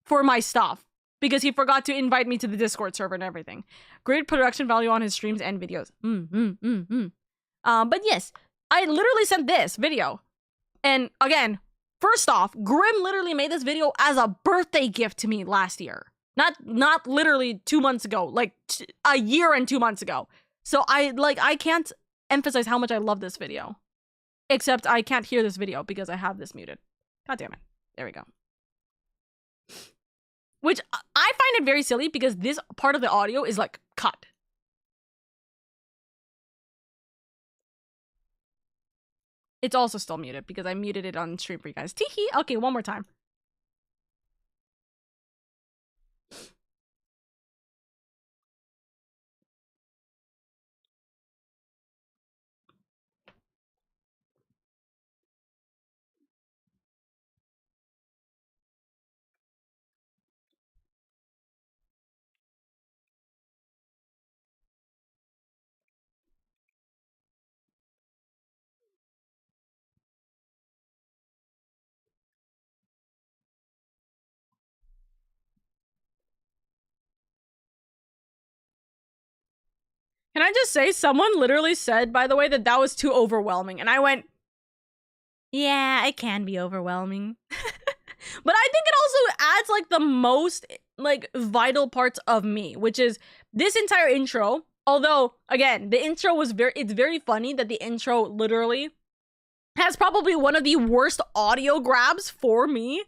[SPEAKER 1] for my stuff. Because he forgot to invite me to the Discord server and everything. Great production value on his streams and videos. But yes, I literally sent this video. And again, first off, Grim literally made this video as a birthday gift to me last year. Not literally 2 months ago, like a year and 2 months ago. So I can't emphasize how much I love this video. Except I can't hear this video because I have this muted. God damn it. There we go. Which I find it very silly because this part of the audio is like cut. It's also still muted because I muted it on stream for you guys. Teehee. Okay, one more time. Can I just say, someone literally said, by the way, that was too overwhelming. And I went, yeah, it can be overwhelming. But I think it also adds like the most like vital parts of me, which is this entire intro. Although, again, the intro was it's very funny that the intro literally has probably one of the worst audio grabs for me.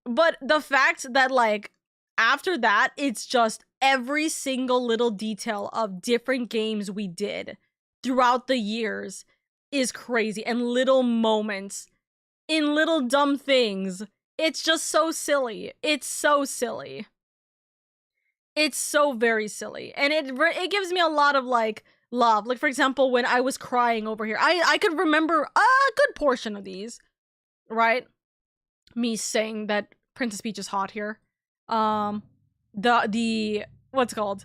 [SPEAKER 1] But the fact that like after that, it's just every single little detail of different games we did throughout the years is crazy. And little moments in little dumb things. It's just so silly. It's so silly. It's so very silly. And it gives me a lot of like love. Like for example, when I was crying over here, I could remember a good portion of these, right? Me saying that Princess Peach is hot here. The what's it called?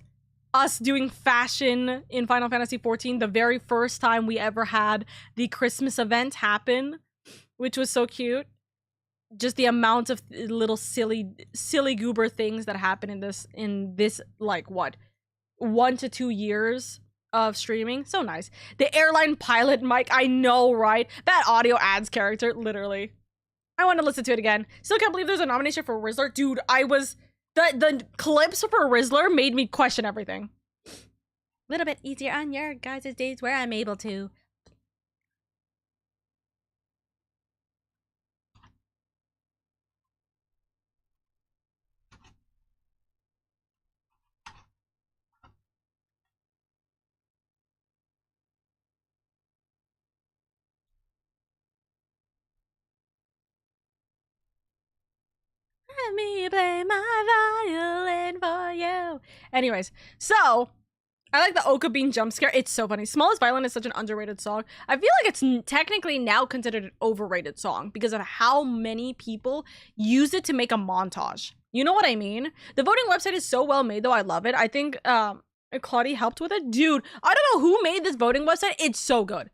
[SPEAKER 1] Us doing fashion in Final Fantasy XIV, the very first time we ever had the Christmas event happen, which was so cute. Just the amount of little silly goober things that happen in this like what 1 to 2 years of streaming. So nice. The airline pilot mic, I know, right? That audio adds character, literally. I want to listen to it again. Still can't believe there's a nomination for Rizzler. Dude, I was the clips for Rizzler made me question everything. A little bit easier on your guys' days where I'm able to. Let me play my violin for you. Anyways, so I like the Oka Bean jump scare. It's so funny. Smallest Violin is such an underrated song. I feel like it's technically now considered an overrated song because of how many people use it to make a montage. You know what I mean? The voting website is so well made, though. I love it. I think Claudia helped with it. Dude, I don't know who made this voting website. It's so good.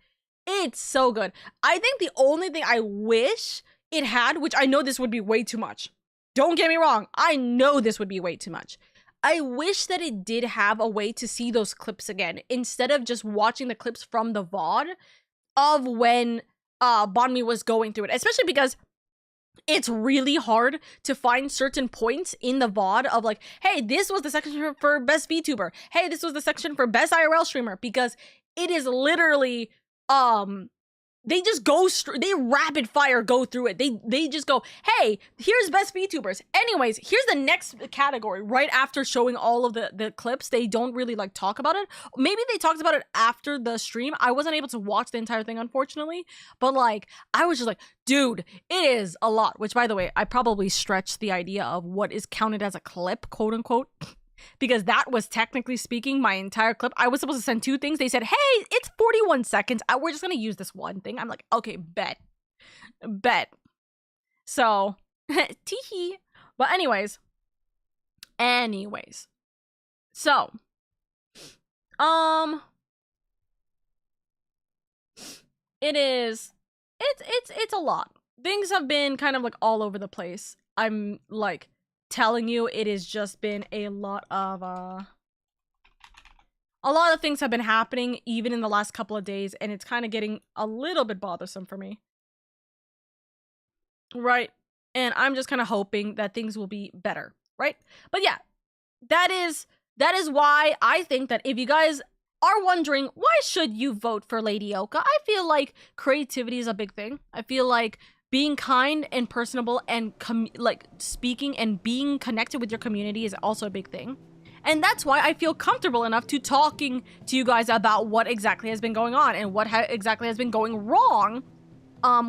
[SPEAKER 1] It's so good. I think the only thing I wish it had, which I know this would be way too much. Don't get me wrong. I know this would be way too much. I wish that it did have a way to see those clips again instead of just watching the clips from the VOD of when Bonmi was going through it, especially because it's really hard to find certain points in the VOD of like, hey, this was the section for best VTuber. Hey, this was the section for best IRL streamer, because it is literally they just go they rapid fire go through it. They just go, hey, here's best VTubers. Anyways, here's the next category right after showing all of the clips. They don't really like talk about it. Maybe they talked about it after the stream. I wasn't able to watch the entire thing, unfortunately. But like, I was just like, dude, it is a lot. Which, by the way, I probably stretched the idea of what is counted as a clip, quote unquote. Because that was technically speaking my entire clip. I was supposed to send 2 things. They said, hey, it's 41 seconds. We're just going to use this one thing. I'm like, okay, bet. So, teehee. But anyways. So, it's a lot. Things have been kind of like all over the place. I'm like telling you, it has just been a lot of things have been happening even in the last couple of days, and it's kind of getting a little bit bothersome for me, right? And I'm just kind of hoping that things will be better, right? But yeah, that is why I think that if you guys are wondering why should you vote for LadyOka, I feel like creativity is a big thing. I feel like being kind and personable and like speaking and being connected with your community is also a big thing. And that's why I feel comfortable enough to talking to you guys about what exactly has been going on and what exactly has been going wrong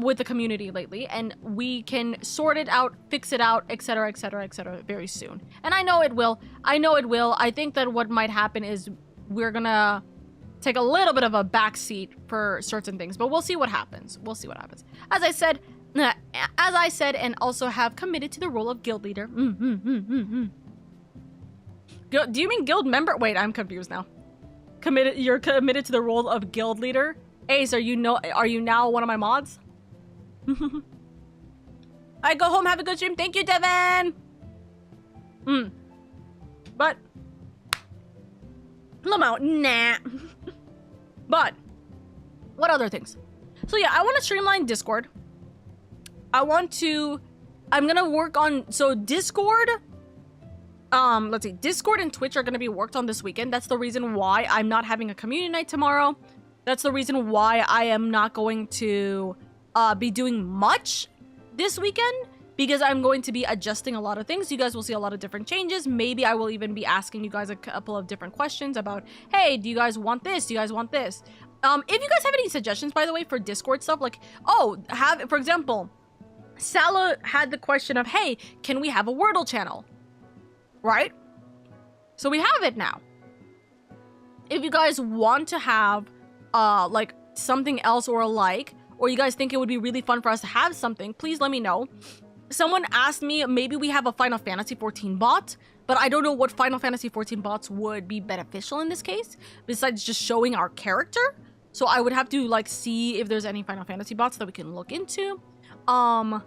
[SPEAKER 1] with the community lately. And we can sort it out, fix it out, etc., etc., etc. very soon. And I know it will. I think that what might happen is we're gonna take a little bit of a backseat for certain things, but we'll see what happens. As I said, and also have committed to the role of guild leader. Do you mean guild member? Wait, I'm confused now. You're committed to the role of guild leader? Ace, are you now one of my mods? I go home, have a good stream. Thank you, Devin. But Lamau, nah. But what other things? So yeah, I want to streamline Discord. I want to I'm gonna work on, so Discord, let's see, Discord and Twitch are gonna be worked on this weekend. That's the reason why I'm not having a community night tomorrow. That's the reason why I am not going to be doing much this weekend, because I'm going to be adjusting a lot of things. You guys will see a lot of different changes. Maybe I will even be asking you guys a couple of different questions about, hey, do you guys want this? Do you guys want this? If you guys have any suggestions, by the way, for Discord stuff, like, oh, for example, Salah had the question of, hey, can we have a Wordle channel? Right? So we have it now. If you guys want to have, like, something else or or you guys think it would be really fun for us to have something, please let me know. Someone asked me, maybe we have a Final Fantasy 14 bot, but I don't know what Final Fantasy 14 bots would be beneficial in this case, besides just showing our character. So I would have to, like, see if there's any Final Fantasy bots that we can look into. I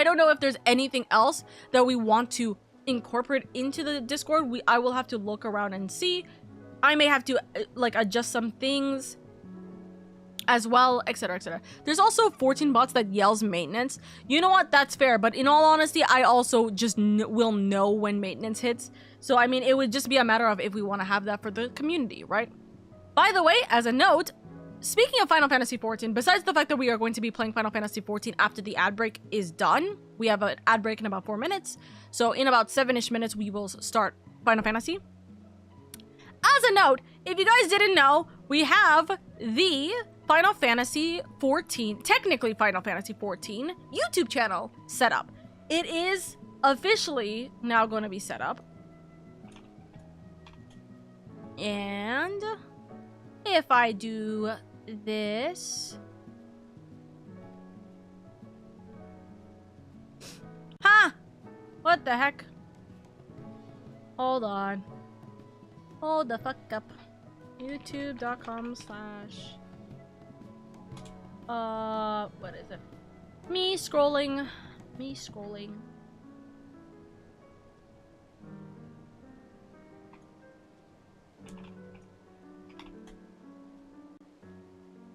[SPEAKER 1] don't know if there's anything else that we want to incorporate into the Discord. I will have to look around and see. I may have to, like, adjust some things as well, etc, etc. There's also 14 bots that yells maintenance. You know what? That's fair, but in all honesty, I also just will know when maintenance hits. So, I mean, it would just be a matter of if we want to have that for the community, right? By the way, as a note, speaking of Final Fantasy XIV, besides the fact that we are going to be playing Final Fantasy XIV after the ad break is done, we have an ad break in about 4 minutes. So, in about 7-ish minutes, we will start Final Fantasy. As a note, if you guys didn't know, we have the Final Fantasy XIV, technically Final Fantasy XIV, YouTube channel set up. It is officially now going to be set up. And if I do this... Ha! What the heck? Hold on. Hold the fuck up. YouTube.com/ what is it? Me scrolling.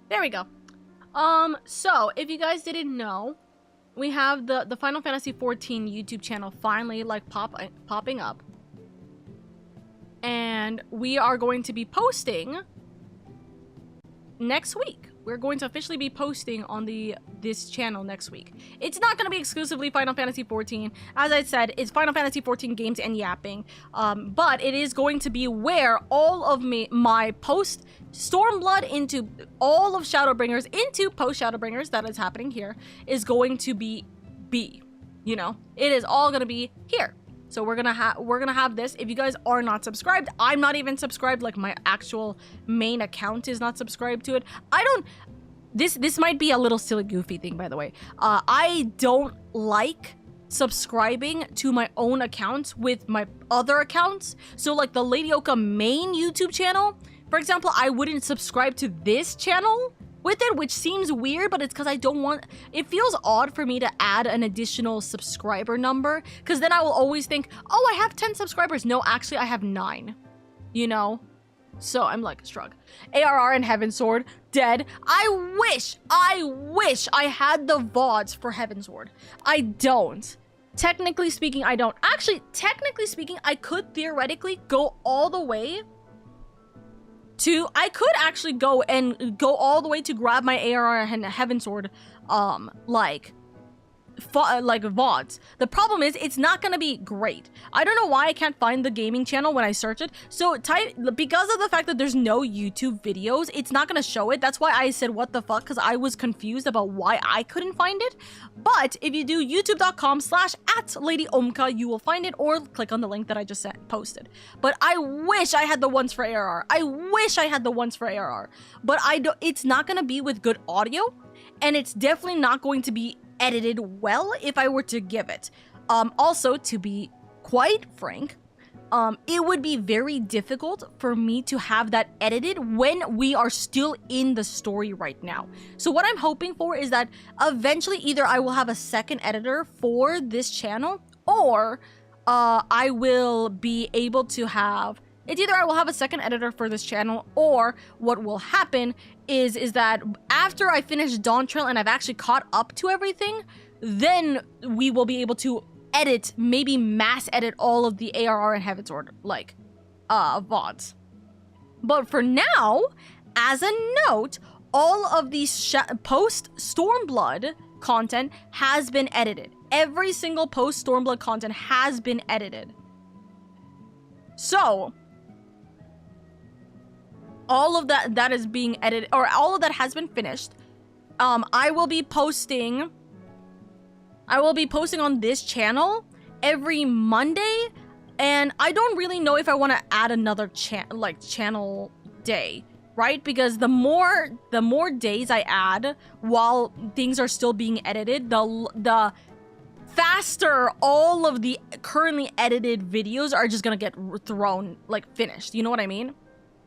[SPEAKER 1] There we go. So if you guys didn't know, we have the Final Fantasy XIV YouTube channel finally, like, popping up. And we are going to be posting next week. We're going to officially be posting on this channel next week. It's not going to be exclusively Final Fantasy XIV. As I said, it's Final Fantasy XIV games and yapping. But it is going to be where all of my post Stormblood into all of Shadowbringers into post Shadowbringers that is happening here is going to be you know, it is all going to be here. So we're gonna have this. If you guys are not subscribed, I'm not even subscribed. Like, my actual main account is not subscribed to it. This might be a little silly goofy thing, by the way. I don't like subscribing to my own accounts with my other accounts. So, like, the LadyOka main YouTube channel, for example, I wouldn't subscribe to this channel with it, which seems weird, but it's because I don't want... It feels odd for me to add an additional subscriber number, because then I will always think, oh, I have 10 subscribers. No, actually, I have 9. You know? So I'm like, shrug. ARR and Heavensward, dead. I wish I had the VODs for Heavensward. I don't. Technically speaking, I don't. Actually, technically speaking, I could theoretically go all the way to... I could actually go all the way to grab my ARR and Heavensward, like VODs. The problem is, it's not gonna be great. I don't know why I can't find the gaming channel when I search it. So because of the fact that there's no YouTube videos, it's not gonna show it. That's why I said what the fuck, because I was confused about why I couldn't find it. But if you do youtube.com/@LadyOka, you will find it, or click on the link that I just posted. But I wish I had the ones for ARR. I wish I had the ones for ARR. But it's not gonna be with good audio, and it's definitely not going to be edited well if I were to give it. Also, to be quite frank, it would be very difficult for me to have that edited when we are still in the story right now. So what I'm hoping for is that eventually either I will have a second editor for this channel, or I will be able to have It's either I will have a second editor for this channel, or what will happen is that after I finish Dawn Trail and I've actually caught up to everything, then we will be able to edit, maybe mass edit all of the ARR and Heaven's Order, like, VODs. But for now, as a note, all of these post Stormblood content has been edited. Every single post Stormblood content has been edited. So, all of that is being edited, or all of that has been finished. I will be posting on this channel every Monday, and I don't really know if I want to add another channel day, right? Because the more days I add while things are still being edited, the faster all of the currently edited videos are just gonna get thrown, like, finished. You know what I mean?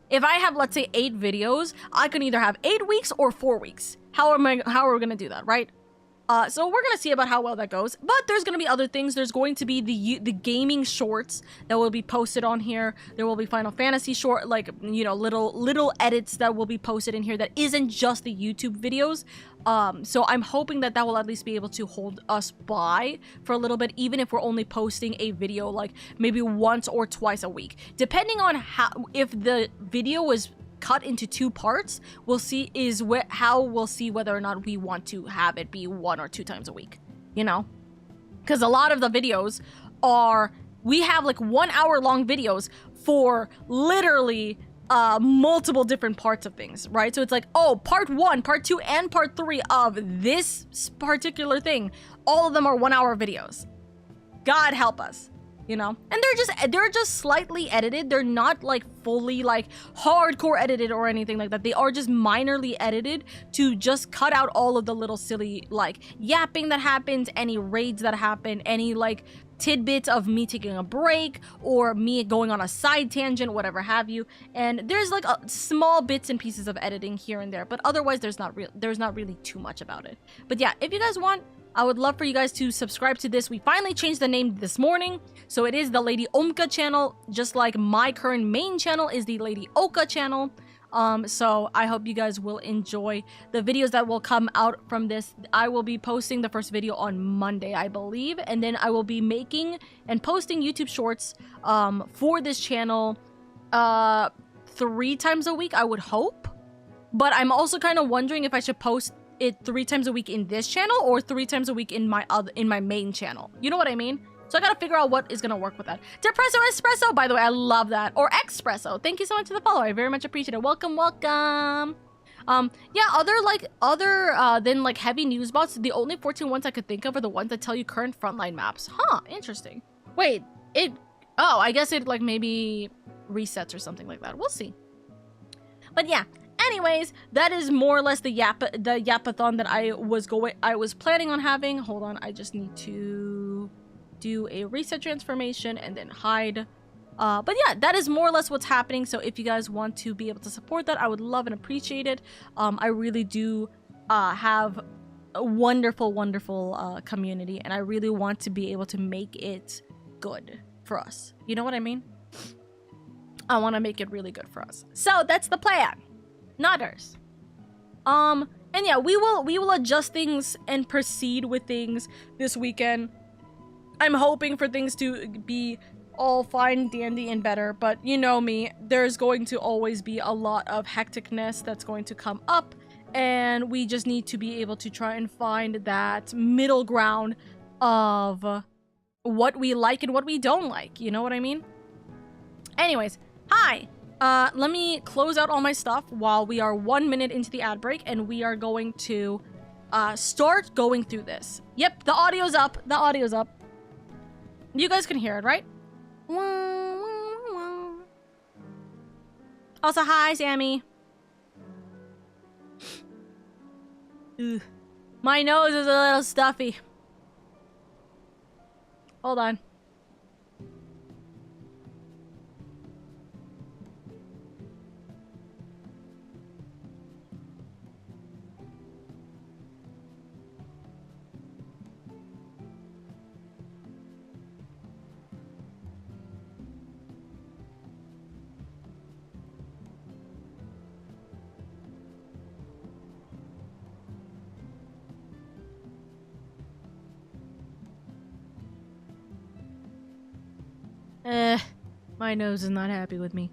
[SPEAKER 1] If I have, let's say, 8 videos, I can either have 8 weeks or 4 weeks. How are we gonna do that, right? So we're gonna see about how well that goes. But there's gonna be other things. There's going to be the gaming shorts that will be posted on here. There will be Final Fantasy short, like, you know, little edits that will be posted in here that isn't just the YouTube videos. So I'm hoping that will at least be able to hold us by for a little bit, even if we're only posting a video like maybe once or twice a week, depending on if the video was cut into 2 parts. We'll see how we'll see whether or not we want to have it be 1 or 2 times a week, you know, because a lot of the videos we have like 1 hour long videos for literally multiple different parts of things, right? So it's like, oh, part 1, part 2, and part 3 of this particular thing, all of them are 1 hour videos. God help us, you know? And they're just slightly edited. They're not like fully like hardcore edited or anything like that. They are just minorly edited to just cut out all of the little silly like yapping that happens, any raids that happen, any like tidbits of me taking a break or me going on a side tangent, whatever have you. And there's like small bits and pieces of editing here and there, but otherwise there's not really too much about it. But yeah, if you guys want, I would love for you guys to subscribe to this. We finally changed the name this morning, so it is the LadyOka channel, just like my current main channel is the LadyOka channel. So I hope you guys will enjoy the videos that will come out from this. I will be posting the first video on Monday, I believe, and then I will be making and posting YouTube shorts for this channel 3 times a week, I would hope. But I'm also kind of wondering if I should post it 3 times a week in this channel or 3 times a week in my main channel. You know what I mean? So I gotta figure out what is gonna work with that. Depresso Espresso, by the way, I love that. Or Expresso. Thank you so much for the follow. I very much appreciate it. Welcome, welcome. Yeah, other than like heavy news bots, the only 14 ones I could think of are the ones that tell you current frontline maps. Huh, interesting. Wait, oh, I guess it like maybe resets or something like that. We'll see. But yeah. Anyways, that is more or less the yapathon that I was planning on having. Hold on, I just need to do a reset transformation and then hide. But yeah, that is more or less what's happening. So if you guys want to be able to support that, I would love and appreciate it. I really do have a wonderful, wonderful community, and I really want to be able to make it good for us. You know what I mean? I want to make it really good for us. So that's the plan. Nodders. And yeah, we will adjust things and proceed with things this weekend. I'm hoping for things to be all fine, dandy, and better, but you know me, there's going to always be a lot of hecticness that's going to come up, and we just need to be able to try and find that middle ground of what we like and what we don't like, you know what I mean? Anyways, hi! Let me close out all my stuff while we are 1 minute into the ad break, and we are going to start going through this. Yep, the audio's up. The audio's up. You guys can hear it, right? Also, hi, Sammy. Ugh. My nose is a little stuffy. Hold on. My nose is not happy with me.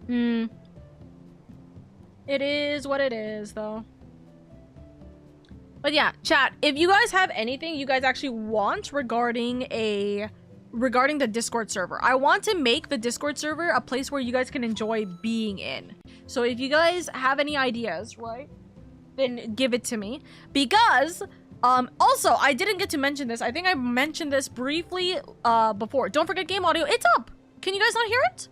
[SPEAKER 1] It is what it is, though. But yeah, chat, if you guys have anything you guys actually want regarding the Discord server, I want to make the Discord server a place where you guys can enjoy being in. So if you guys have any ideas, right, then give it to me. Because also, I didn't get to mention this. I think I mentioned this briefly before. Don't forget game audio. It's up. Can you guys not hear it?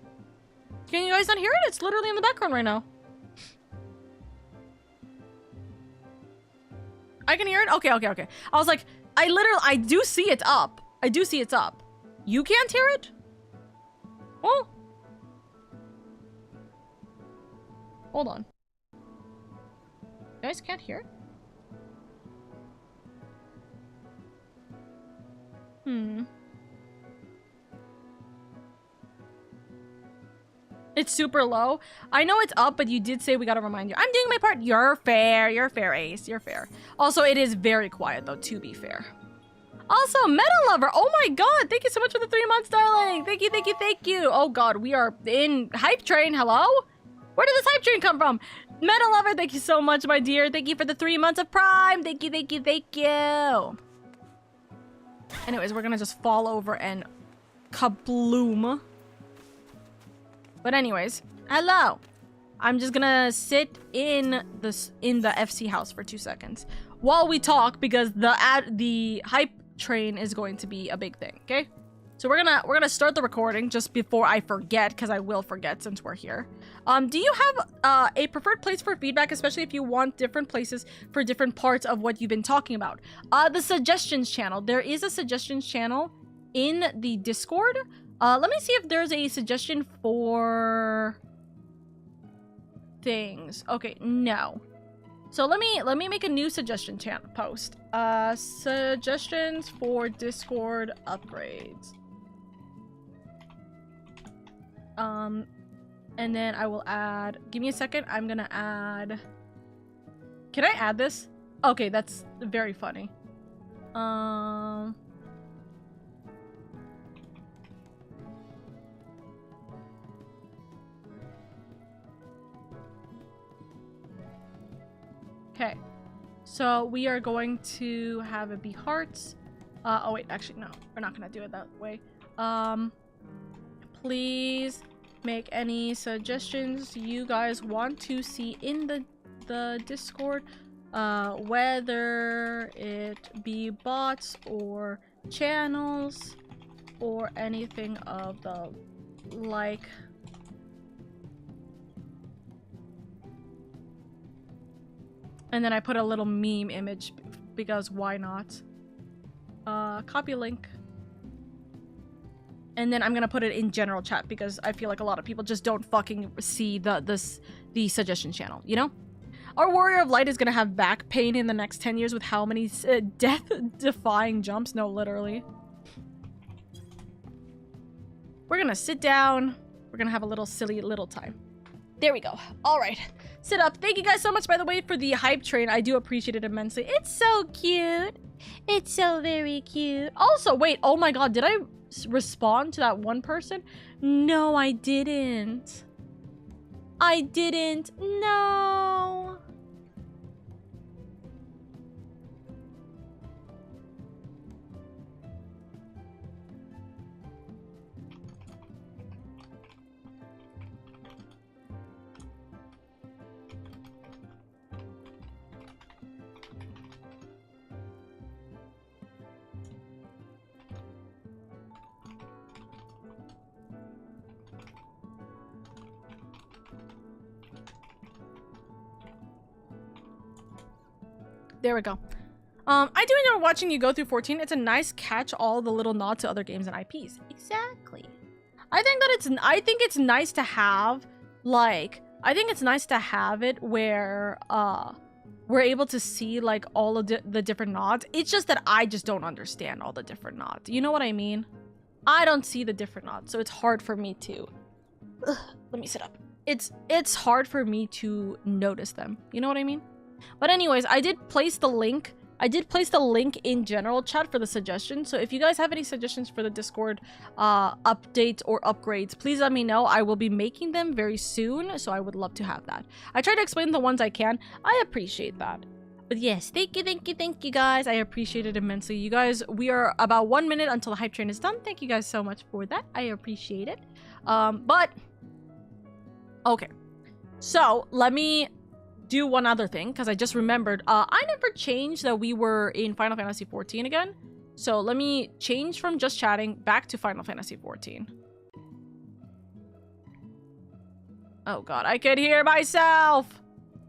[SPEAKER 1] Can you guys not hear it? It's literally in the background right now. I can hear it? Okay. I was like, I do see it up. I do see it's up. You can't hear it? Well, hold on. You guys can't hear it? It's super low. I know it's up, but you did say we gotta remind you. I'm doing my part. You're fair, Ace. You're fair. Also, it is very quiet, though, to be fair. Also, Meta Lover. Oh my god. Thank you so much for the 3 months, darling. Thank you. Oh god, we are in Hype Train. Hello? Where did this Hype Train come from? Meta Lover, thank you so much, my dear. Thank you for the 3 months of Prime. Thank you. Anyways, we're gonna just fall over and kabloom. But anyways, hello. I'm just gonna sit in the FC house for 2 seconds while we talk, because the Hype Train is going to be a big thing. Okay, so we're gonna start the recording just before I forget, because I will forget since we're here. Do you have a preferred place for feedback, especially if you want different places for different parts of what you've been talking about? The suggestions channel. There is a suggestions channel in the Discord. Let me see if there's a suggestion for things. Okay, no. So let me make a new suggestion channel post. Suggestions for Discord upgrades. And then I will add, give me a second. I'm gonna add, can I add this? Okay, that's very funny. Okay, so we are going to have it be hearts. Oh wait, actually no, we're not gonna do it that way. Please make any suggestions you guys want to see in the Discord, whether it be bots or channels or anything of the like. And then I put a little meme image because why not? Copy link. And then I'm gonna put it in general chat because I feel like a lot of people just don't fucking see the suggestion channel, you know? Our Warrior of Light is gonna have back pain in the next 10 years with how many death-defying jumps? No, literally. We're gonna sit down. We're gonna have a little silly little time. There we go. All right. Sit up. Thank you guys so much, by the way, for the Hype Train. I do appreciate it immensely. It's so cute. It's so very cute. Also, wait. Oh my god. Did I respond to that one person? No, I didn't. I didn't. No. There we go. I do enjoy watching you go through 14. It's a nice catch all the little nods to other games and IPs. Exactly. I think it's nice to have, like, I think it's nice to have it where we're able to see like all of the different nods. It's just that I just don't understand all the different nods. You know what I mean? I don't see the different nods, so it's hard for me to let me sit up. It's hard for me to notice them. You know what I mean? But anyways, I did place the link I did place the link in general chat for the suggestions. So if you guys have any suggestions for the Discord updates or upgrades, please let me know. I will be making them very soon, so I would love to have that. I try to explain the ones I can. I appreciate that. But yes, thank you guys. I appreciate it immensely. You guys, we are about 1 minute until the hype train is done. Thank you guys so much for that. I appreciate it. But okay, so let me do one other thing, because I just remembered I never changed that we were in Final Fantasy XIV again. So let me change from just chatting back to Final Fantasy XIV. Oh god, I could hear myself.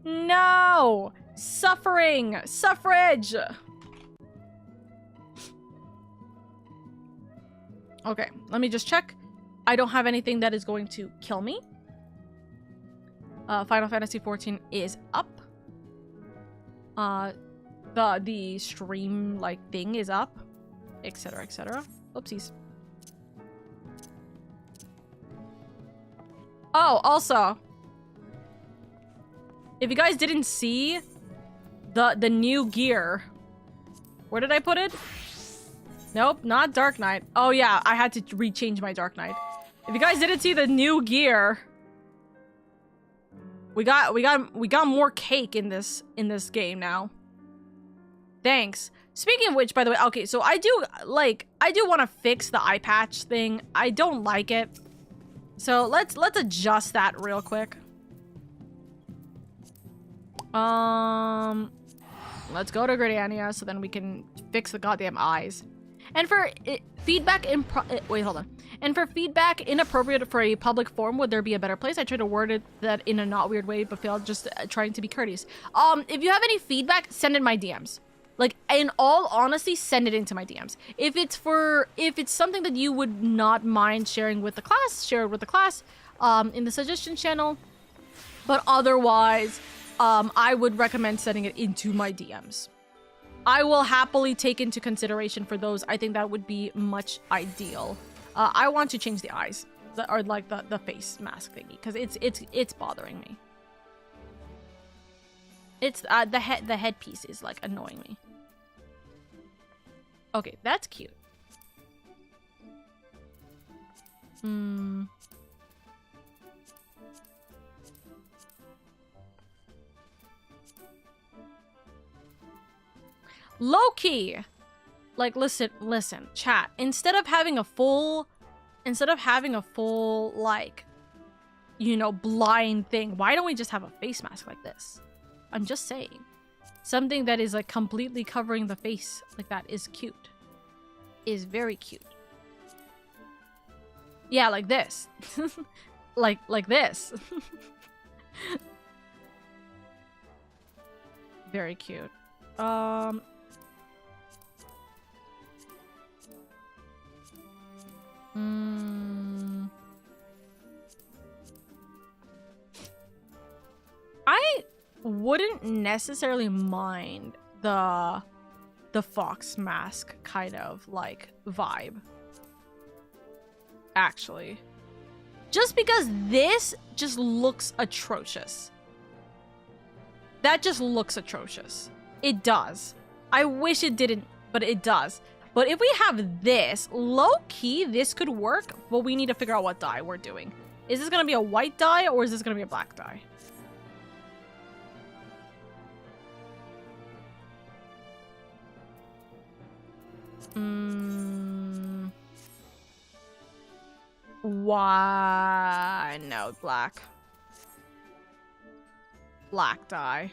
[SPEAKER 1] No, suffering, suffrage. Okay, let me just check. I don't have anything that is going to kill me. Final Fantasy XIV is up. The stream like thing is up, etc., etc. Oopsies. Oh, also, if you guys didn't see the new gear, where did I put it? Nope, not Dark Knight. Oh yeah, I had to rechange my Dark Knight. If you guys didn't see the new gear, we got more cake in this game now. Thanks. Speaking of which, by the way, okay, so I do want to fix the eye patch thing. I don't like it. So let's adjust that real quick. Let's go to Gridania so then we can fix the goddamn eyes. And for feedback wait, hold on. And for feedback inappropriate for a public forum, would there be a better place? I tried to word it that in a not weird way, but failed, just trying to be courteous. If you have any feedback, send in my DMs. Like, in all honesty, send it into my DMs. If it's something that you would not mind sharing with the class, share it with the class in the suggestion channel. But otherwise, I would recommend sending it into my DMs. I will happily take into consideration for those. I think that would be much ideal. I want to change the eyes, or like the face mask thingy, because it's bothering me. It's the headpiece is like annoying me. Okay, that's cute. Low-key, like, listen, chat. Instead of having a full, like, you know, blind thing, why don't we just have a face mask like this? I'm just saying. Something that is, like, completely covering the face like that is cute. Is very cute. Yeah, like this. like this. Very cute. I wouldn't necessarily mind the fox mask kind of like vibe, actually, just because this just looks atrocious. That just looks atrocious. It does. I wish it didn't, but it does. But if we have this, low-key, this could work, but we need to figure out what dye we're doing. Is this going to be a white dye, or is this going to be a black dye? Why? No, black. Black dye.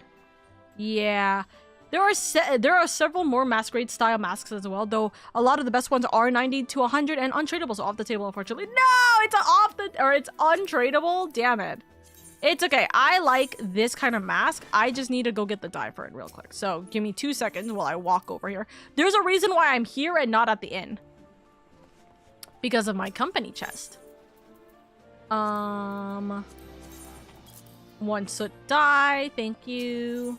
[SPEAKER 1] Yeah. There are several more masquerade style masks as well, though a lot of the best ones are 90 to 100 and untradeable, so off the table, unfortunately. No, it's untradeable. Damn it. It's okay. I like this kind of mask. I just need to go get the dye for it real quick. So give me 2 seconds while I walk over here. There's a reason why I'm here and not at the inn. Because of my company chest. 1 soot dye. Thank you.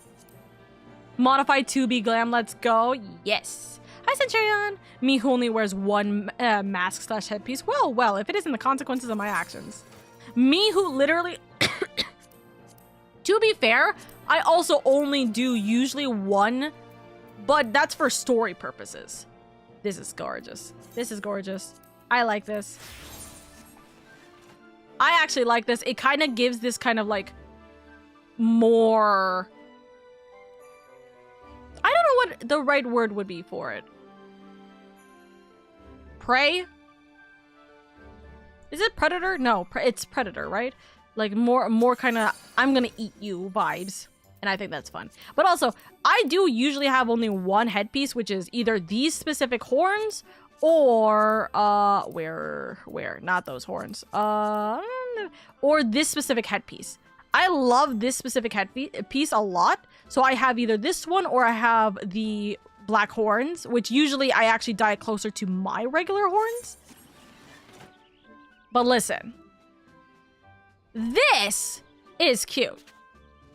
[SPEAKER 1] Modified 2B glam, let's go. Yes. Hi, Centurion. Me who only wears 1 mask slash headpiece. Well, if it isn't the consequences of my actions. Me who literally... To be fair, I also only do usually 1 but that's for story purposes. This is gorgeous. This is gorgeous. I like this. I actually like this. It kind of gives this kind of like more... I don't know what the right word would be for it. Prey? Is it predator? No, it's predator, right? Like more kind of I'm gonna eat you vibes. And I think that's fun. But also, I do usually have only one headpiece, which is either these specific horns or where? Not those horns. Or this specific headpiece. I love this specific headpiece a lot. So I have either this one or I have the black horns, which usually I actually dye closer to my regular horns. But listen. This is cute.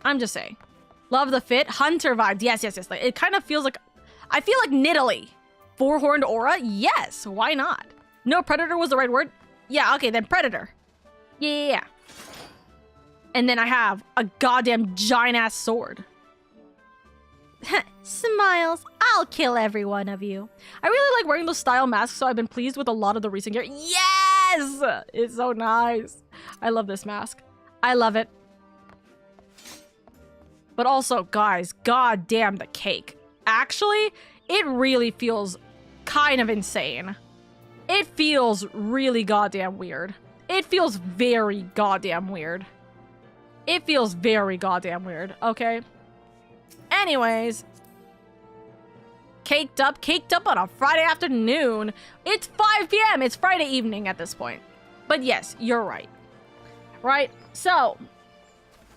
[SPEAKER 1] I'm just saying. Love the fit. Hunter vibes. Yes. Like, it kind of feels like... I feel like Nidalee. Four-horned aura? Yes. Why not? No, predator was the right word? Yeah, okay, then predator. Yeah. And then I have a goddamn giant-ass sword. Smiles. I'll kill every one of you. I really like wearing those style masks, so I've been pleased with a lot of the recent gear. Yes! It's so nice. I love this mask. I love it. But also, guys, goddamn the cake. Actually, it really feels kind of insane. It feels really goddamn weird. It feels very goddamn weird. It feels very goddamn weird, okay? Anyways. Caked up on a Friday afternoon. It's 5 p.m. It's Friday evening at this point. But yes, you're right. Right? So,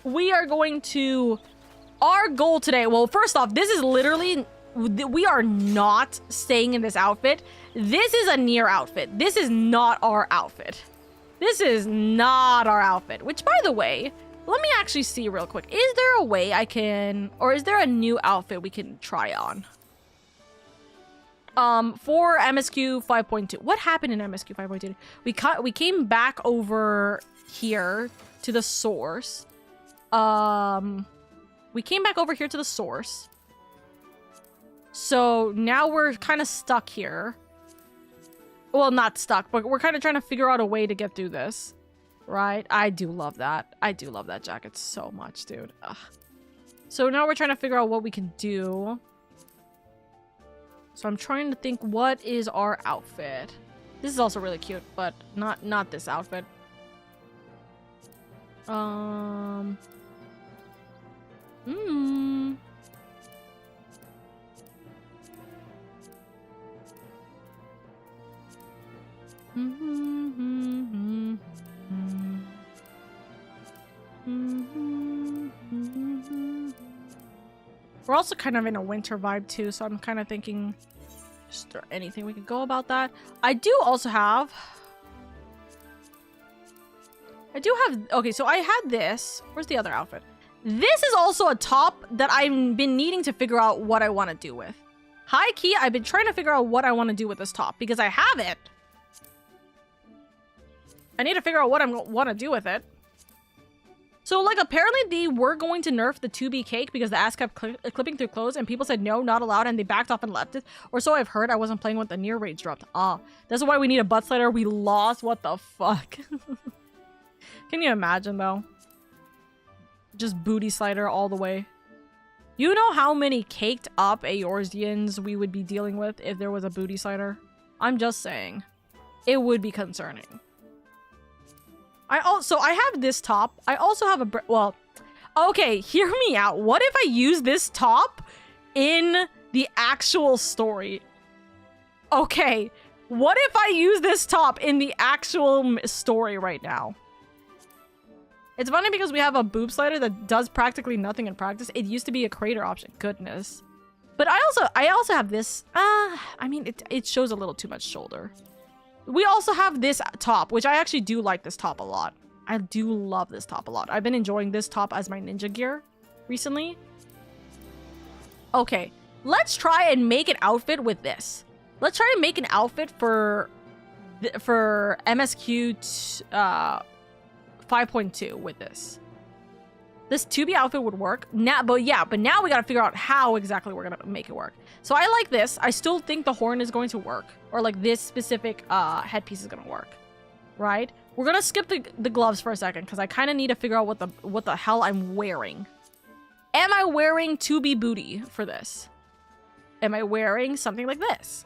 [SPEAKER 1] we are going to... Our goal today... Well, first off, this is literally... We are not staying in this outfit. This is a near outfit. This is not our outfit. This is not our outfit. Which, by the way, let me actually see real quick. Is there a way I can... Or is there a new outfit we can try on? For MSQ 5.2. What happened in MSQ 5.2? We came back over here to the source. We came back over here to the source. So now we're kind of stuck here. Well, not stuck, but we're kind of trying to figure out a way to get through this. Right? I do love that. I do love that jacket so much, dude. Ugh. So now we're trying to figure out what we can do. So I'm trying to think, what is our outfit? This is also really cute, but not this outfit. We're also kind of in a winter vibe too, so I'm kind of thinking just anything we could go about that. I do have, okay, so I had this. Where's the other outfit? This is also a top that I've been needing to figure out what I want to do with. High key, I've been trying to figure out what I want to do with this top because I have it. I need to figure out what I want to do with it. So, like, apparently they were going to nerf the 2B cake because the ass kept clipping through clothes and people said no, not allowed, and they backed off and left it. Or so I've heard. I wasn't playing when the near rage dropped. Ah, that's why we need a butt slider. We lost. What the fuck? Can you imagine, though? Just booty slider all the way. You know how many caked up Eorzeans we would be dealing with if there was a booty slider? I'm just saying. It would be concerning. I have this top. I also have well, okay, hear me out. What if I use this top in the actual story? Okay, what if I use this top in the actual story right now? It's funny because we have a boob slider that does practically nothing in practice. It used to be a creator option. Goodness. But I also have this. I mean, it shows a little too much shoulder. We also have this top, which I actually do like this top a lot. I do love this top a lot. I've been enjoying this top as my ninja gear recently. Okay, let's try and make an outfit with this. Let's try and make an outfit for MSQ 5.2 with this. This 2B outfit would work. Now, but now we gotta figure out how exactly we're gonna make it work. So I like this. I still think the horn is going to work. Or like this specific headpiece is gonna work. Right? We're gonna skip the gloves for a second because I kind of need to figure out what the hell I'm wearing. Am I wearing 2B booty for this? Am I wearing something like this?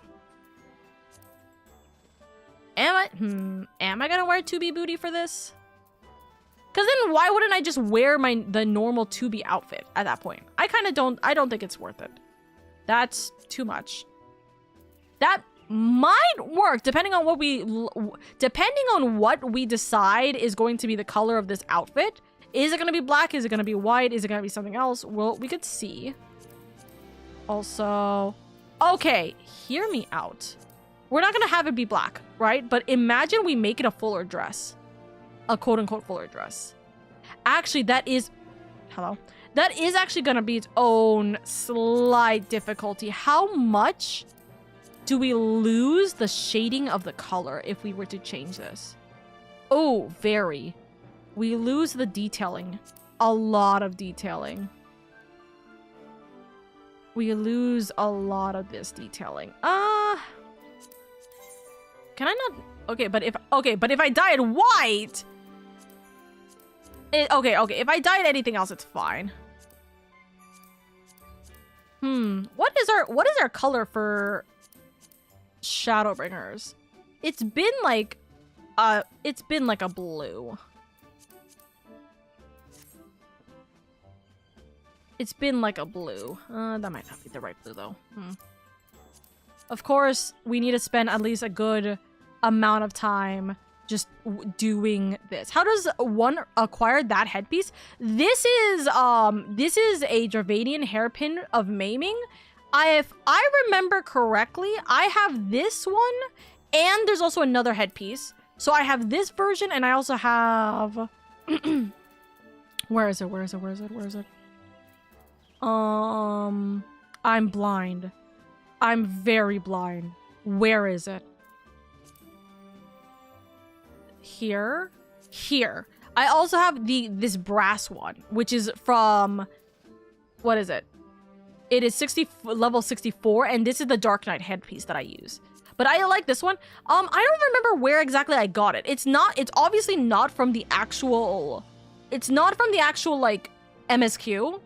[SPEAKER 1] Am I gonna wear 2B booty for this? Because then why wouldn't I just wear the normal 2B outfit at that point? I don't think it's worth it. That's too much. That might work depending on what we decide is going to be the color of this outfit. Is it going to be black? Is it going to be white? Is it going to be something else? Well, we could see. Also, okay, hear me out. We're not going to have it be black, right? But imagine we make it a fuller dress. A quote-unquote fuller dress. Actually, that is actually going to be its own slight difficulty. How much do we lose the shading of the color if we were to change this? Oh, very. We lose the detailing. A lot of detailing. We lose a lot of this detailing. Can I not? Okay, but if I dye it white, okay. If I dye it anything else, it's fine. What is our color for Shadowbringers? It's been like a blue. It's been like a blue. That might not be the right blue though. Of course, we need to spend at least a good amount of time just doing this. How does one acquire that headpiece? This is a Dravanian hairpin of maiming. If I remember correctly, I have this one, and there's also another headpiece. So I have this version, and I also have... Where is it? I'm blind. I'm very blind. Where is it? Here. I also have this brass one, which is from... What is it? It is level 64, and this is the Dark Knight headpiece that I use. But I like this one. I don't remember where exactly I got it. It's obviously not from the actual... It's not from the actual, like, MSQ.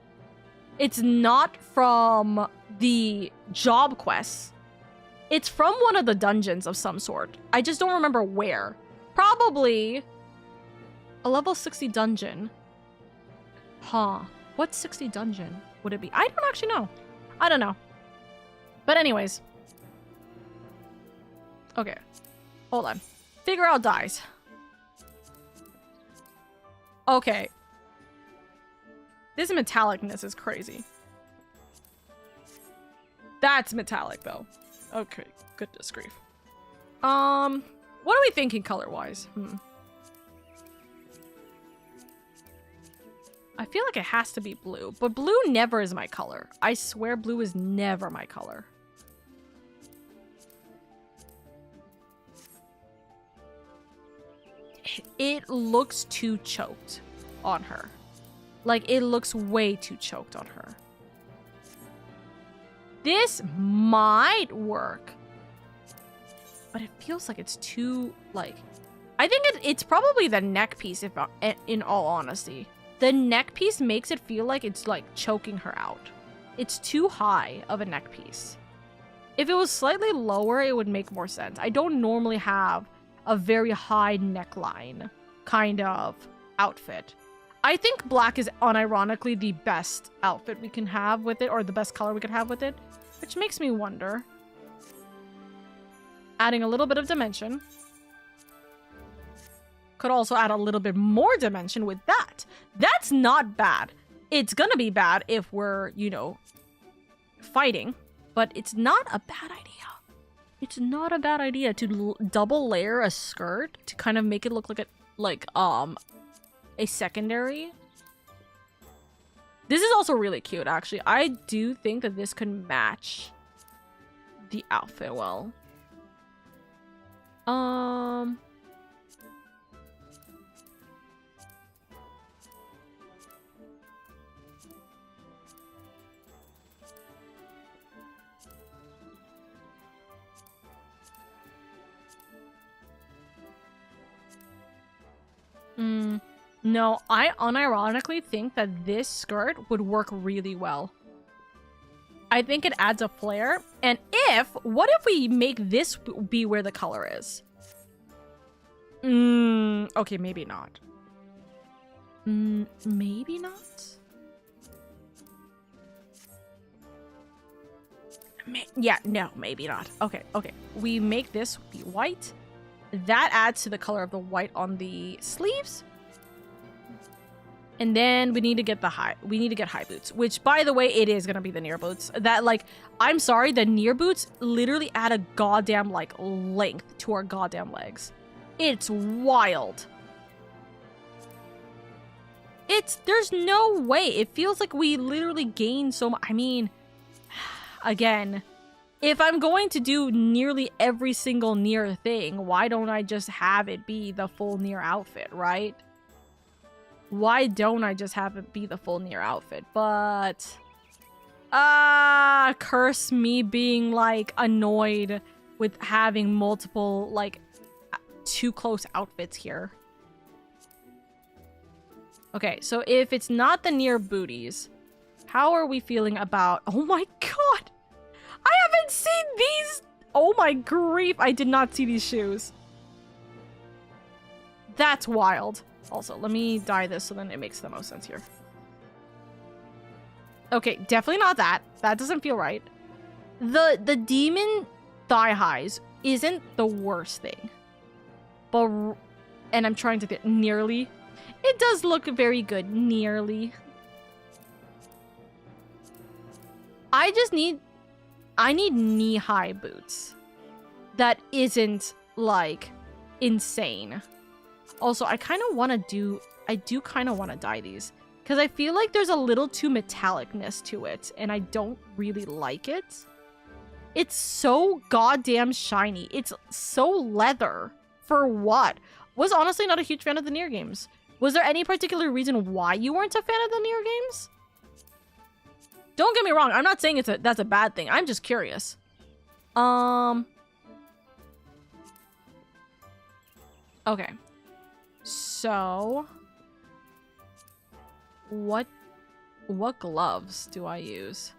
[SPEAKER 1] It's not from the job quests. It's from one of the dungeons of some sort. I just don't remember where. Probably a level 60 dungeon. What 60 dungeon would it be? I don't actually know. I don't know. But anyways. Okay. Hold on. Figure out dyes. Okay. This metallicness is crazy. That's metallic though. Okay. Goodness grief. What are we thinking color-wise? I feel like it has to be blue, but blue never is my color. I swear blue is never my color. It looks too choked on her. Like, it looks way too choked on her. This might work. But it feels like it's too, like... I think it's probably the neck piece, in all honesty. The neck piece makes it feel like it's, like, choking her out. It's too high of a neck piece. If it was slightly lower, it would make more sense. I don't normally have a very high neckline kind of outfit. I think black is unironically the best outfit we can have with it, or the best color we could have with it, which makes me wonder. Adding a little bit of dimension. Could also add a little bit more dimension with that. That's not bad. It's gonna be bad if we're, you know, fighting, but it's not a bad idea. It's not a bad idea to double layer a skirt to kind of make it look like a secondary. This is also really cute, actually. I do think that this could match the outfit well. No, I unironically think that this skirt would work really well. I think it adds a flare. And what if we make this be where the color is? Okay, maybe not. Maybe not? Yeah, no, maybe not. Okay. We make this be white. That adds to the color of the white on the sleeves. And then we need to get high boots, which, by the way, it is gonna be the near boots. That, like, I'm sorry, the near boots literally add a goddamn, like, length to our goddamn legs. It's wild. There's no way. It feels like we literally gain so much. I mean, again, if I'm going to do nearly every single near thing, why don't I just have it be the full near outfit, right? Why don't I just have it be the full near outfit? But curse me being, like, annoyed with having multiple, like, too close outfits here. Okay, so if it's not the near booties, how are we feeling about... Oh my god! I haven't seen these! Oh my grief, I did not see these shoes. That's wild. Also, let me dye this so then it makes the most sense here. Okay, definitely not that. That doesn't feel right. The demon thigh highs isn't the worst thing. But, and I'm trying to get nearly. It does look very good, nearly. I need knee-high boots. That isn't, like, insane. Also, I kind of want to dye these. Because I feel like there's a little too metallicness to it. And I don't really like it. It's so goddamn shiny. It's so leather. For what? Was honestly not a huge fan of the near games. Was there any particular reason why you weren't a fan of the near games? Don't get me wrong. I'm not saying that's a bad thing. I'm just curious. Okay. So, what gloves do I use?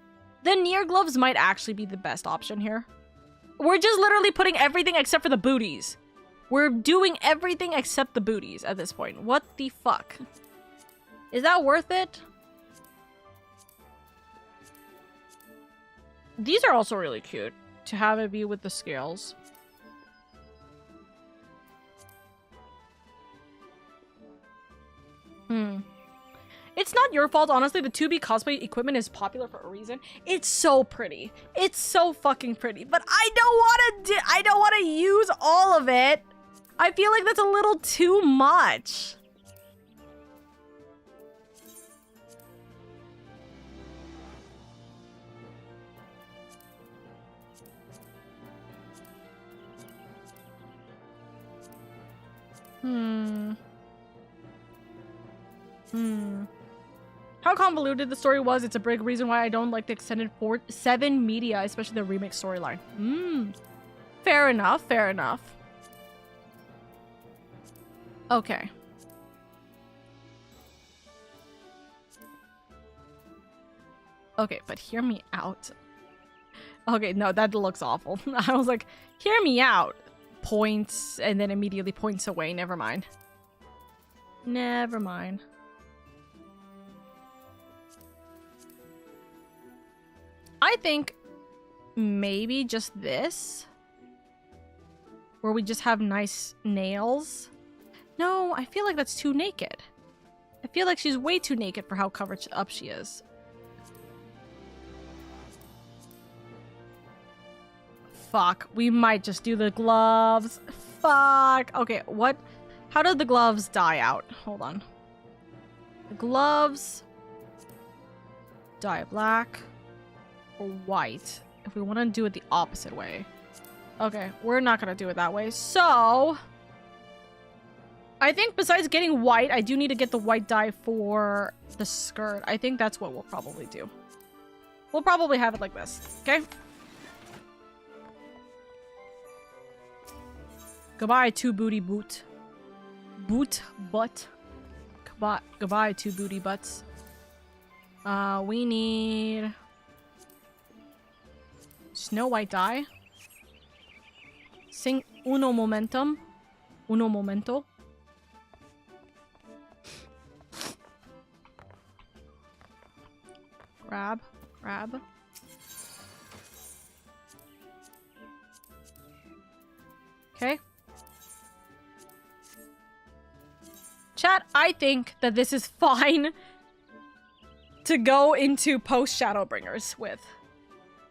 [SPEAKER 1] The near gloves might actually be the best option here. We're just literally putting everything except for the booties. We're doing everything except the booties at this point. What the fuck? Is that worth it? These are also really cute to have it be with the scales. It's not your fault, honestly. The 2B cosplay equipment is popular for a reason. It's so pretty. It's so fucking pretty. But I don't want to use all of it. I feel like that's a little too much. How convoluted the story was, it's a big reason why I don't like the extended 7 media, especially the remake storyline. Fair enough, fair enough. Okay. Okay, but hear me out. Okay, no, that looks awful. I was like, hear me out. Points, and then immediately points away. Never mind. Never mind. I think maybe just this. Where we just have nice nails. No, I feel like that's too naked. I feel like she's way too naked for how covered up she is. Fuck, we might just do the gloves. Fuck. Okay, what? How did the gloves die out? Hold on. The gloves. Dye black. Or white. If we want to do it the opposite way. Okay, we're not going to do it that way. So, I think besides getting white, I do need to get the white dye for the skirt. I think that's what we'll probably do. We'll probably have it like this. Okay? Goodbye, 2 booty boot. Boot butt. Goodbye, two booty butts. We need Snow White dye. Sing uno momentum. Uno momento. Grab. Okay. Chat, I think that this is fine to go into post Shadowbringers with.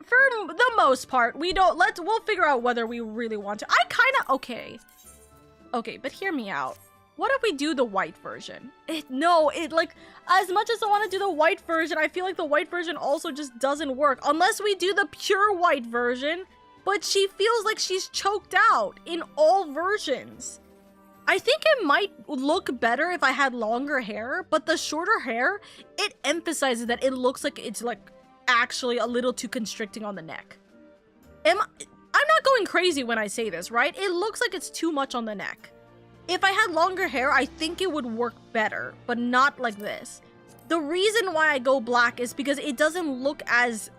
[SPEAKER 1] For the most part, we'll figure out whether we really want to. Okay, but hear me out. What if we do the white version? As much as I want to do the white version, I feel like the white version also just doesn't work. Unless we do the pure white version, but she feels like she's choked out in all versions. I think it might look better if I had longer hair, but the shorter hair, it emphasizes that it looks like it's like actually a little too constricting on the neck. I'm not going crazy when I say this, right? It looks like it's too much on the neck. If I had longer hair, I think it would work better, but not like this. The reason why I go black is because it doesn't look as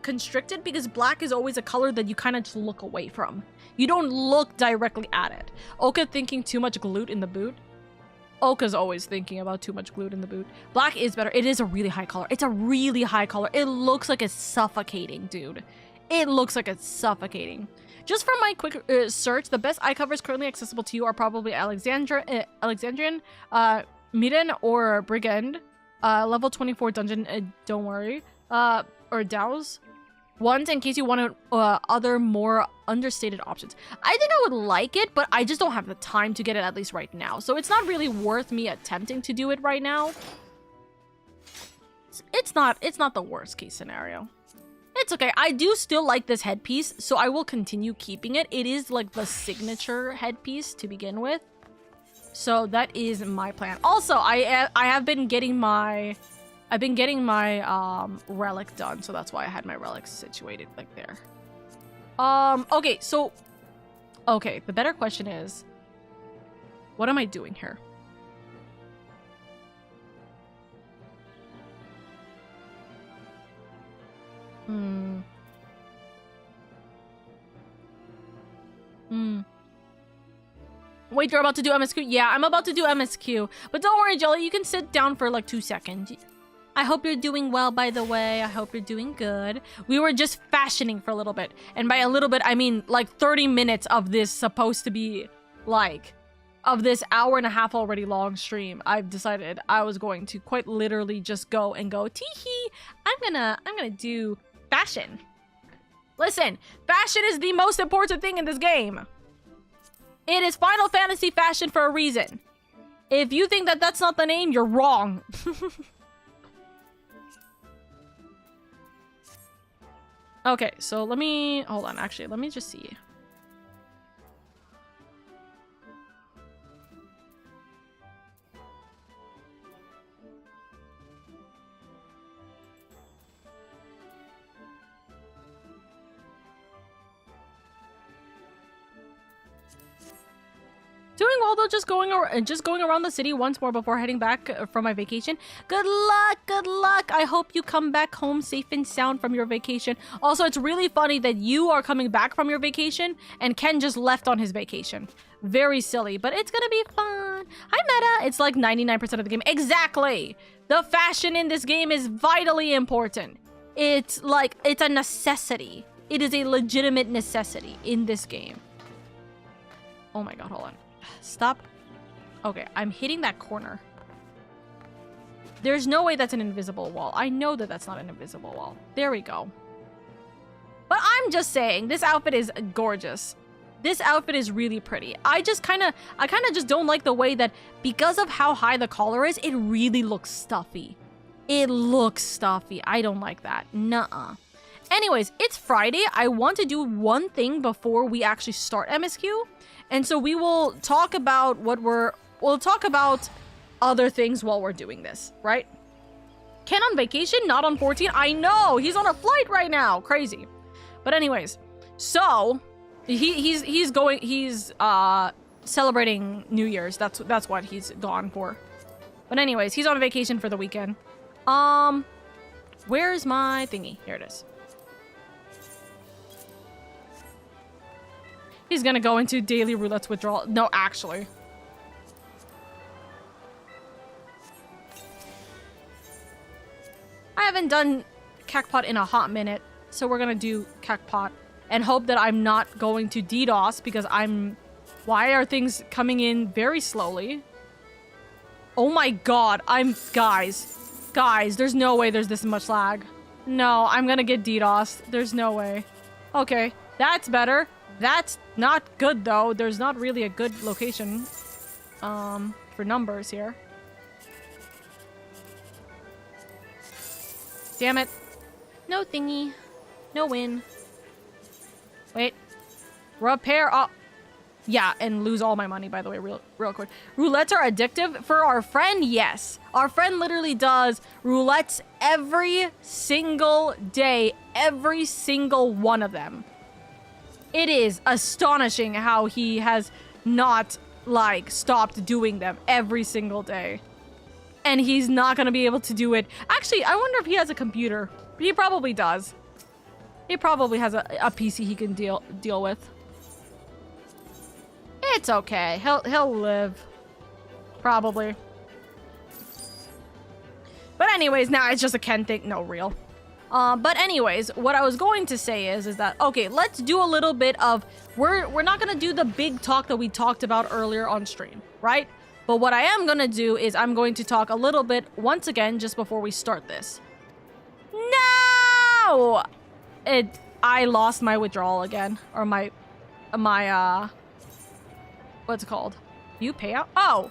[SPEAKER 1] constricted, because black is always a color that you kind of just look away from. You don't look directly at it. Oka thinking too much glute in the boot. Oka's always thinking about too much glute in the boot. Black is better. It is a really high color. It's a really high color. It looks like it's suffocating, dude. It looks like it's suffocating. Just from my quick search, the best eye covers currently accessible to you are probably Alexandrian, Miren, or Brigand. Level 24 dungeon, don't worry. Or Dows. Ones in case you want other more understated options. I think I would like it, but I just don't have the time to get it at least right now. So it's not really worth me attempting to do it right now. It's not the worst case scenario. It's okay. I do still like this headpiece, so I will continue keeping it. It is like the signature headpiece to begin with. So that is my plan. Also, I have been getting my relic done, so that's why I had my relics situated like there. Okay, so the better question is, what am I doing here? Wait, you're about to do MSQ? Yeah, I'm about to do MSQ. But don't worry, Jelly, you can sit down for like 2 seconds. I hope you're doing well, by the way. I hope you're doing good. We were just fashioning for a little bit. And by a little bit, I mean like 30 minutes of this supposed to be like, of this hour-and-a-half already long stream. I've decided I was going to quite literally just go tee-hee, I'm gonna do fashion. Listen, fashion is the most important thing in this game. It is Final Fantasy fashion for a reason. If you think that that's not the name, you're wrong. Okay, so hold on, actually, let me just see. Doing well though, just going around the city once more before heading back from my vacation. Good luck. I hope you come back home safe and sound from your vacation. Also, it's really funny that you are coming back from your vacation and Ken just left on his vacation. Very silly, but it's gonna be fun. Hi, Meta. It's like 99% of the game. Exactly. The fashion in this game is vitally important. It's a necessity. It is a legitimate necessity in this game. Oh my god, hold on. Stop. Okay, I'm hitting that corner. There's no way that's an invisible wall. I know that that's not an invisible wall. There we go. But I'm just saying, this outfit is gorgeous. This outfit is really pretty. I kind of just don't like the way that, because of how high the collar is, it really looks stuffy. It looks stuffy. I don't like that. Nuh-uh. Anyways, it's Friday. I want to do one thing before we actually start MSQ. And so we will talk about we'll talk about other things while we're doing this, right? Ken on vacation, not on 14. I know, he's on a flight right now. Crazy. But anyways, so he's celebrating New Year's. That's what he's gone for. But anyways, he's on vacation for the weekend. Where's my thingy? Here it is. He's gonna go into daily roulette's withdrawal. No, actually. I haven't done Cacpot in a hot minute, so we're gonna do Cacpot and hope that I'm not going to DDoS because I'm... Why are things coming in very slowly? Oh my god, Guys, there's no way there's this much lag. No, I'm gonna get DDoS. There's no way. Okay, that's better. That's not good, though. There's not really a good location, for numbers here. Damn it. No thingy. No win. Wait. Repair. Oh. Yeah, and lose all my money, by the way, real quick. Roulettes are addictive? For our friend, yes. Our friend literally does roulettes every single day. Every single one of them. It is astonishing how he has not, like, stopped doing them every single day. And he's not gonna be able to do it. Actually, I wonder if he has a computer. He probably does. He probably has a PC he can deal with. It's okay. He'll live. Probably. But anyways, now it's just a Ken thing. No, real. But anyways, what I was going to say is that, okay, let's do a little bit of, we're not gonna do the big talk that we talked about earlier on stream, right? But what I am gonna do is I'm going to talk a little bit once again just before we start this. No! I lost my withdrawal again. Or my what's it called? View payout? Oh!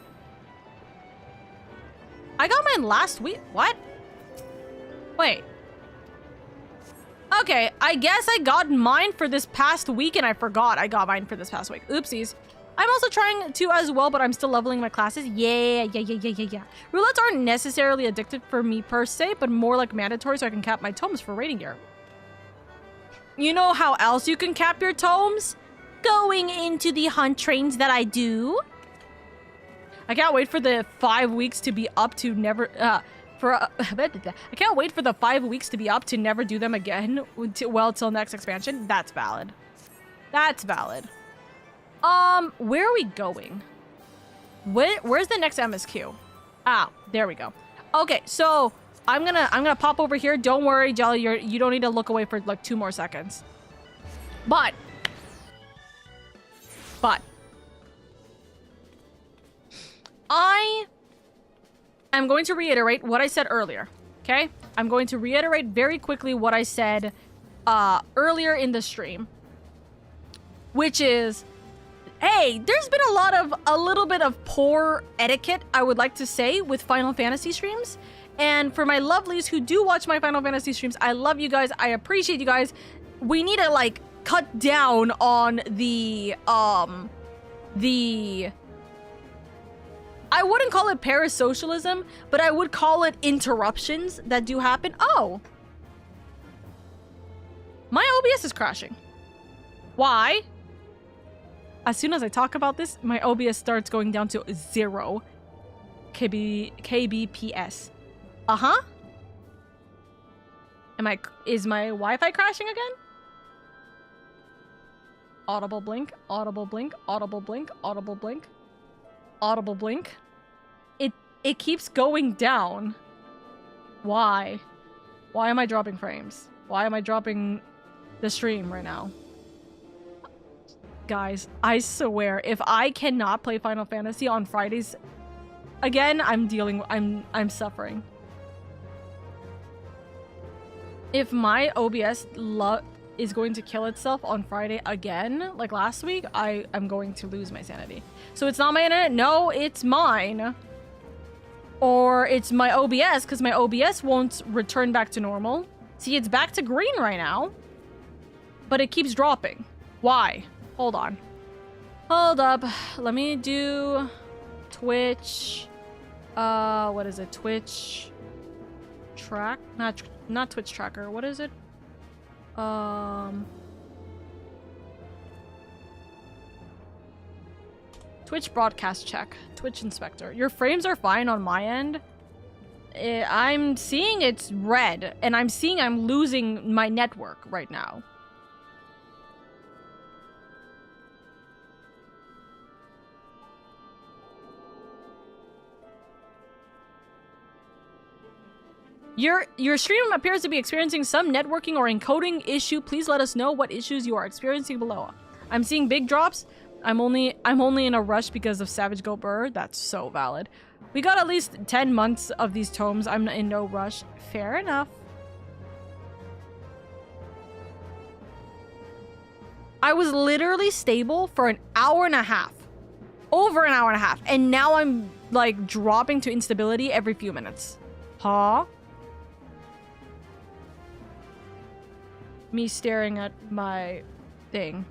[SPEAKER 1] I got mine last week. What? Wait. Okay, I guess I got mine for this past week and I forgot I got mine for this past week. Oopsies. I'm also trying to as well, but I'm still leveling my classes. Yeah. Roulettes aren't necessarily addictive for me per se, but more like mandatory so I can cap my tomes for rating gear. You know how else you can cap your tomes? Going into the hunt trains that I do. I can't wait for the 5 weeks to be up to never... I can't wait for the 5 weeks to be up to never do them again. Well, till next expansion. That's valid. That's valid. Where are we going? Where's the next MSQ? Ah, there we go. Okay, so I'm gonna pop over here. Don't worry, Jelly. You don't need to look away for like 2 more seconds. But I am going to reiterate what I said earlier. Okay, I'm going to reiterate very quickly what I said earlier in the stream, which is, hey, there's been a little bit of poor etiquette, I would like to say, with Final Fantasy streams. And for my lovelies who do watch my Final Fantasy streams, I love you guys. I appreciate you guys. We need to, like, cut down on the I wouldn't call it parasocialism, but I would call it interruptions that do happen. Oh. My OBS is crashing. Why? As soon as I talk about this, my OBS starts going down to 0 kbps. Uh-huh. Is my Wi-Fi crashing again? Audible blink, audible blink, audible blink, audible blink, audible blink. It keeps going down. Why? Why am I dropping frames? Why am I dropping the stream right now? Guys, I swear, if I cannot play Final Fantasy on Fridays again, I'm suffering. If my OBS is going to kill itself on Friday again, like last week, I'm going to lose my sanity. So it's not my internet. No, it's mine. Or it's my OBS, because my OBS won't return back to normal. See, it's back to green right now. But it keeps dropping. Why? Hold on. Hold up. Let me do Twitch. What is it? Twitch track? Not Twitch tracker. What is it? Twitch broadcast check. Twitch inspector. Your frames are fine on my end. I'm seeing it's red, and I'm seeing I'm losing my network right now. Your stream appears to be experiencing some networking or encoding issue. Please let us know what issues you are experiencing below. I'm seeing big drops. I'm only in a rush because of Savage Go Burr. That's so valid. We got at least 10 months of these tomes. I'm in no rush. Fair enough. I was literally stable for an hour and a half. Over an hour and a half. And now I'm like dropping to instability every few minutes. Huh? Me staring at my thing.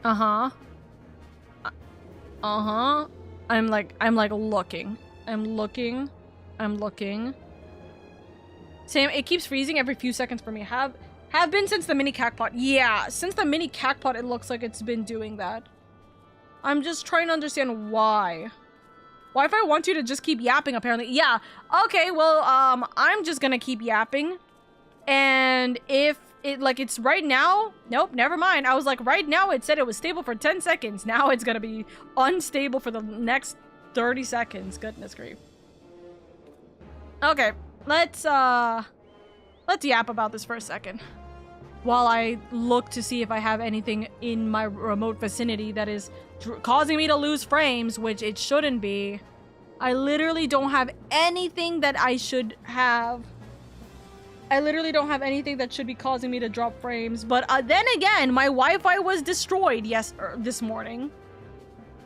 [SPEAKER 1] Uh-huh. Uh-huh. I'm like looking. I'm looking. Sam, it keeps freezing every few seconds for me. Have been since the mini cacpot. Yeah, since the mini cacpot, it looks like it's been doing that. I'm just trying to understand why. Wi-Fi wants you to just keep yapping, apparently. Yeah, okay, well, I'm just gonna keep yapping. And if it, like, it's right now... Nope, never mind. I was like, right now it said it was stable for 10 seconds. Now it's gonna be unstable for the next 30 seconds. Goodness grief. Okay, let's yap about this for a second. While I look to see if I have anything in my remote vicinity that is causing me to lose frames, which it shouldn't be. I literally don't have anything that I should have. I literally don't have anything that should be causing me to drop frames. But then again, my Wi-Fi was destroyed this morning.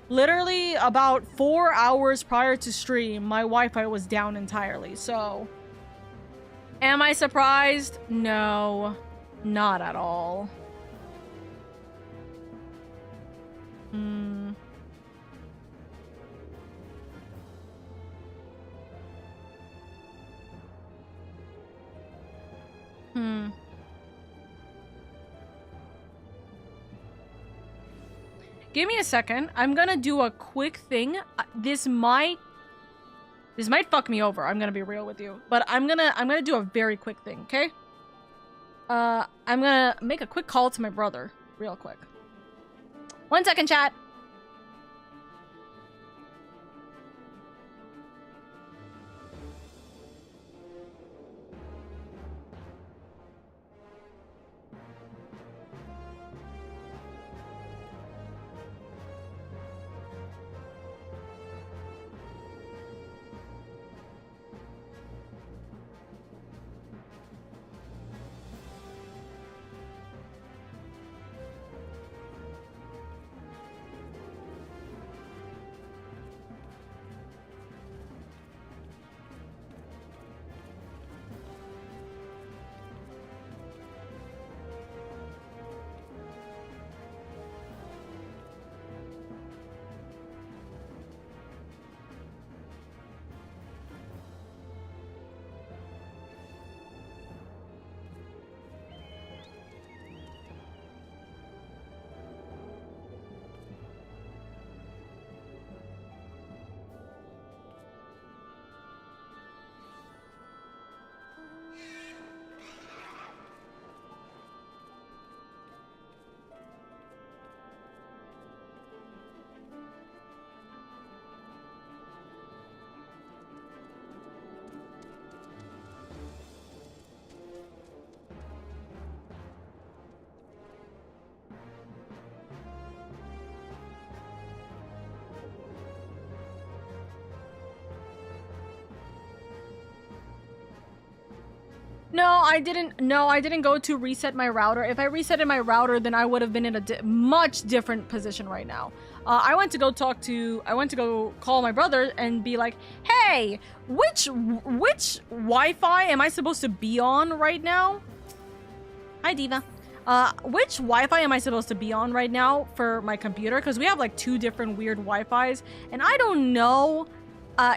[SPEAKER 1] Literally about 4 hours prior to stream, my Wi-Fi was down entirely, so... Am I surprised? No, not at all. Give me a second. I'm gonna do a quick thing. This might fuck me over. I'm gonna be real with you, but I'm gonna do a very quick thing. Okay. I'm gonna make a quick call to my brother, real quick. 1 second, chat. No, I didn't go to reset my router. If I resetted my router, then I would have been in a much different position right now. I went to go call my brother and be like, hey, which Wi-Fi am I supposed to be on right now? Hi, Diva. Which Wi-Fi am I supposed to be on right now for my computer? Because we have like 2 different weird Wi-Fis, and I don't know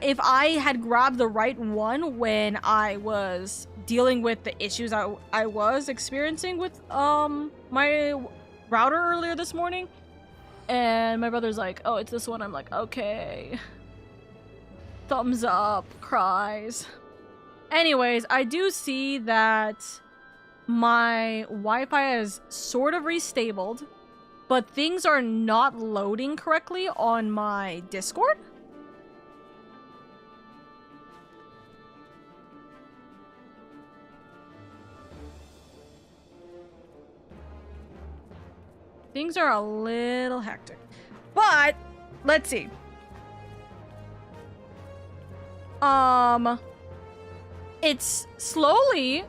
[SPEAKER 1] if I had grabbed the right one when I was dealing with the issues I was experiencing with my router earlier this morning, and my brother's like, oh, it's this one. I'm like, okay. Thumbs up, cries. Anyways, I do see that my Wi-Fi is sort of restabled, but things are not loading correctly on my Discord. Things are a little hectic, but let's see. It's slowly, as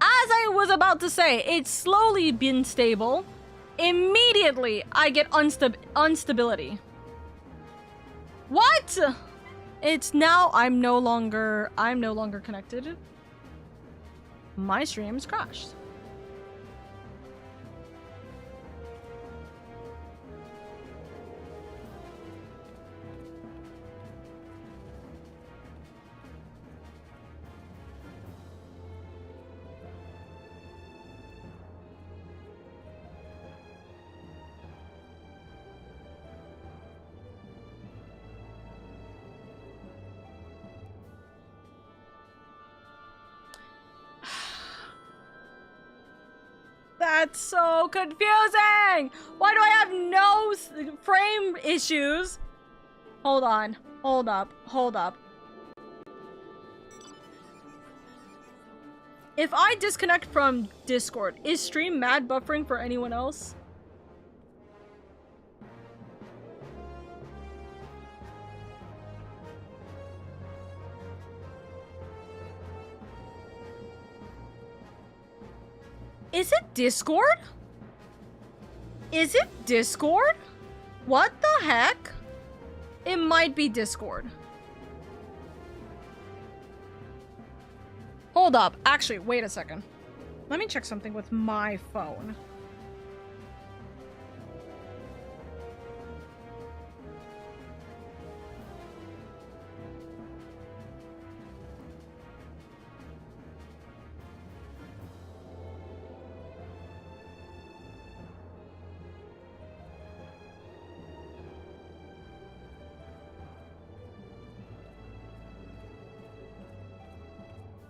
[SPEAKER 1] I was about to say, it's slowly been stable. Immediately, I get instability. What? It's now, I'm no longer connected. My stream's crashed. That's so confusing! Why do I have no frame issues? Hold on. Hold up. Hold up. If I disconnect from Discord, is stream mad buffering for anyone else? Is it Discord? Is it Discord? What the heck? It might be Discord. Hold up. Actually, wait a second. Let me check something with my phone.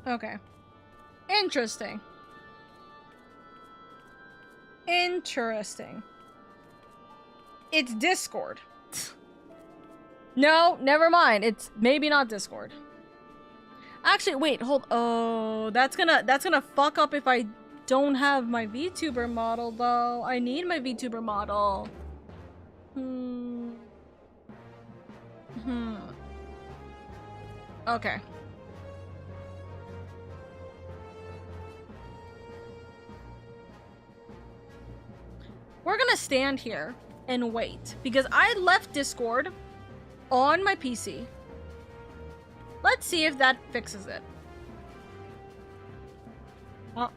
[SPEAKER 1] Okay. Interesting. Interesting. It's Discord. No, never mind. It's maybe not Discord. Actually, wait, hold. Oh, that's gonna fuck up if I don't have my Vtuber model though. I need my Vtuber model. Okay. We're gonna stand here and wait because I left Discord on my PC. Let's see if that fixes it. Oh.